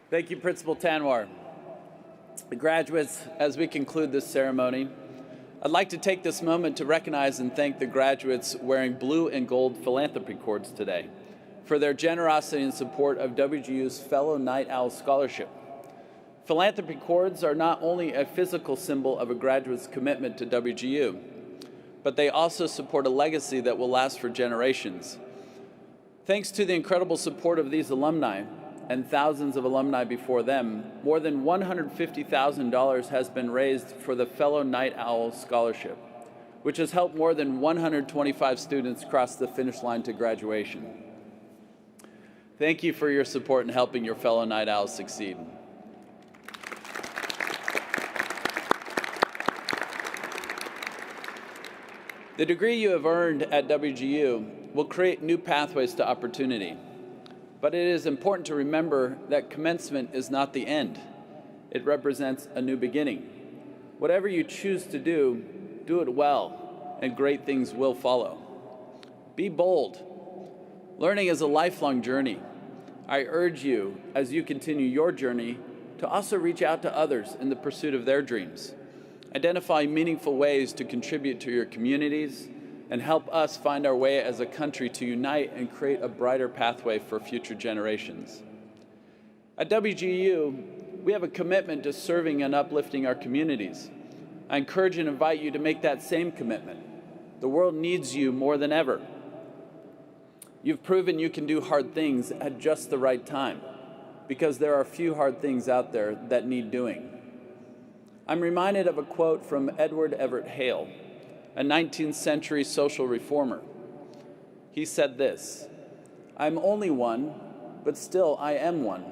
Thank you, Principal Tanwar. The graduates, as we conclude this ceremony, I'd like to take this moment to recognize and thank the graduates wearing blue and gold philanthropy cords today for their generosity and support of WGU's Fellow Night Owl Scholarship. Philanthropy cords are not only a physical symbol of a graduate's commitment to WGU, but they also support a legacy that will last for generations. Thanks to the incredible support of these alumni and thousands of alumni before them, more than $150,000 has been raised for the Fellow Night Owl Scholarship, which has helped more than 125 students cross the finish line to graduation. Thank you for your support in helping your fellow Night Owls succeed. The degree you have earned at WGU will create new pathways to opportunity. But it is important to remember that commencement is not the end. It represents a new beginning. Whatever you choose to do it well, and great things will follow. Be bold. Learning is a lifelong journey. I urge you, as you continue your journey, to also reach out to others in the pursuit of their dreams. Identify meaningful ways to contribute to your communities and help us find our way as a country to unite and create a brighter pathway for future generations. At WGU, we have a commitment to serving and uplifting our communities. I encourage and invite you to make that same commitment. The world needs you more than ever. You've proven you can do hard things at just the right time, because there are few hard things out there that need doing. I'm reminded of a quote from Edward Everett Hale, a 19th century social reformer. He said this, "I'm only one, but still I am one.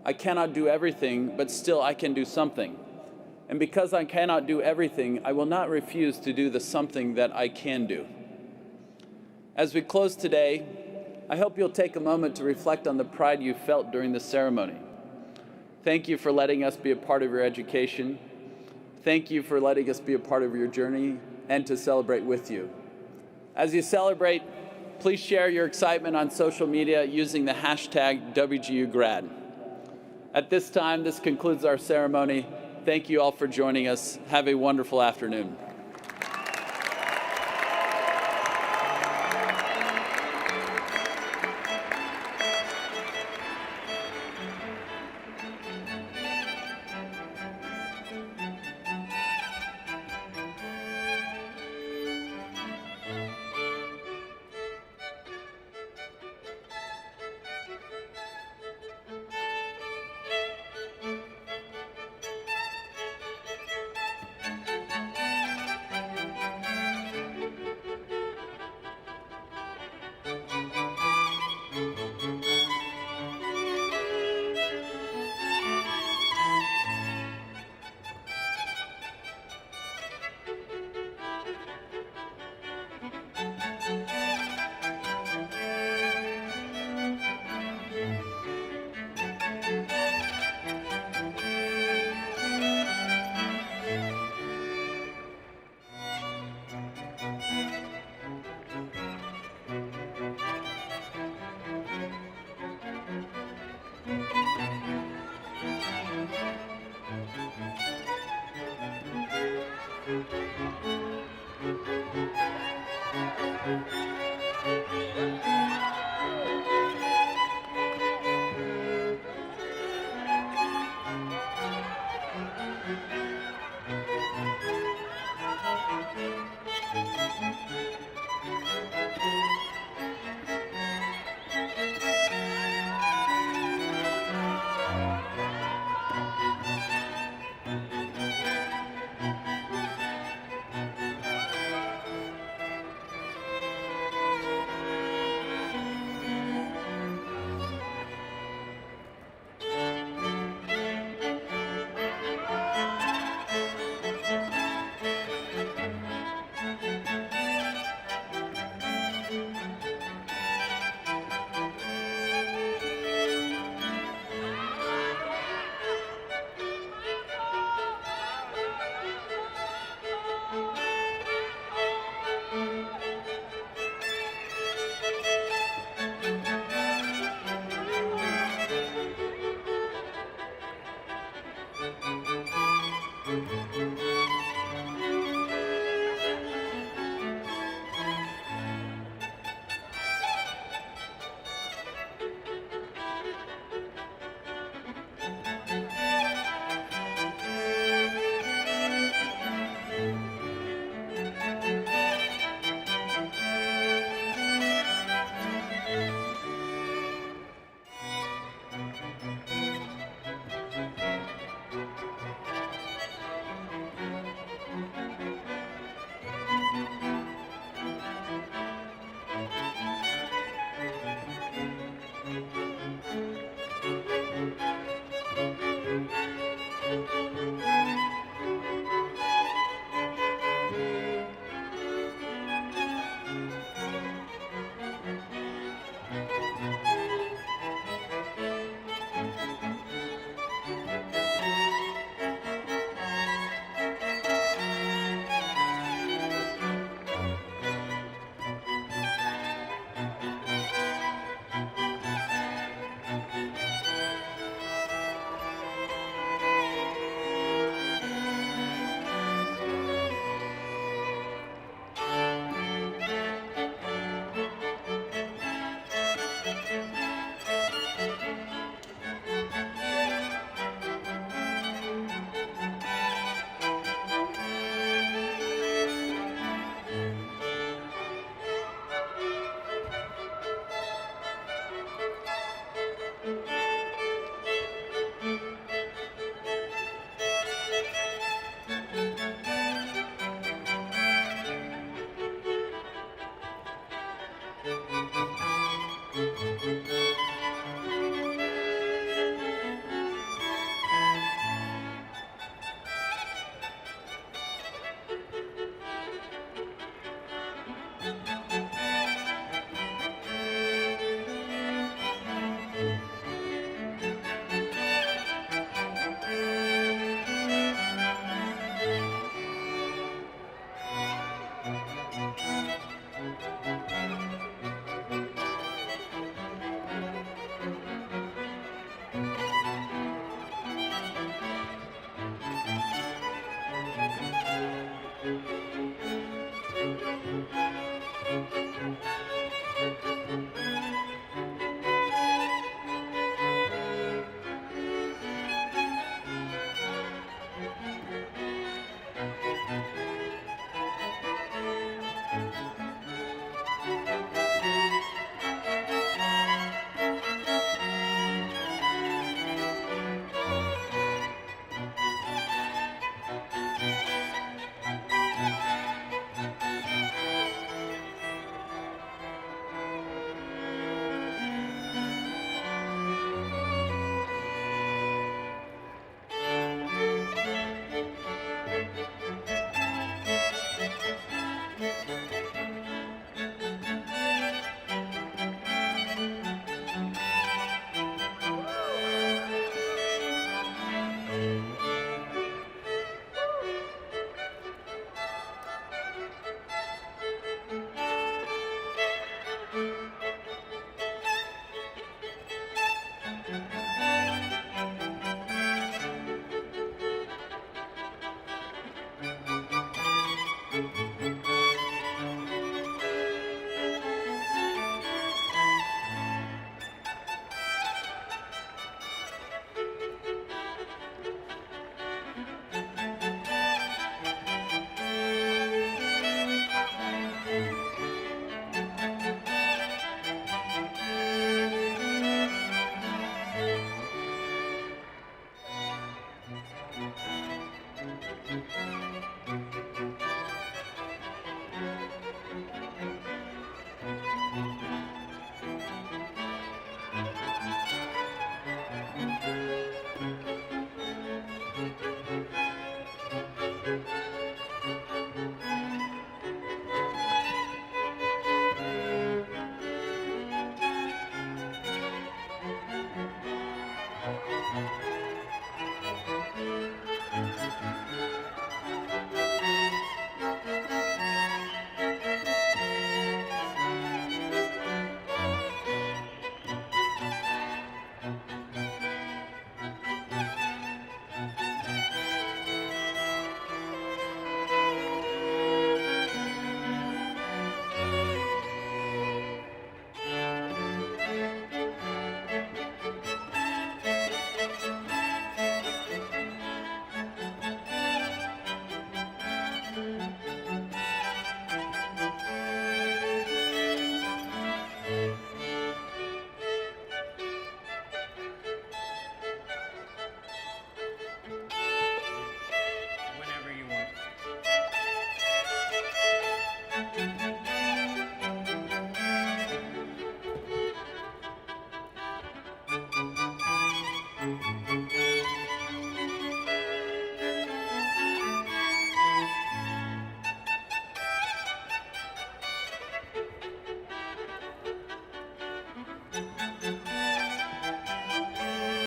I cannot do everything, but still I can do something. And because I cannot do everything, I will not refuse to do the something that I can do." As we close today, I hope you'll take a moment to reflect on the pride you felt during the ceremony. Thank you for letting us be a part of your education. Thank you for letting us be a part of your journey and to celebrate with you. As you celebrate, please share your excitement on social media using the hashtag WGUGrad. At this time, this concludes our ceremony. Thank you all for joining us. Have a wonderful afternoon.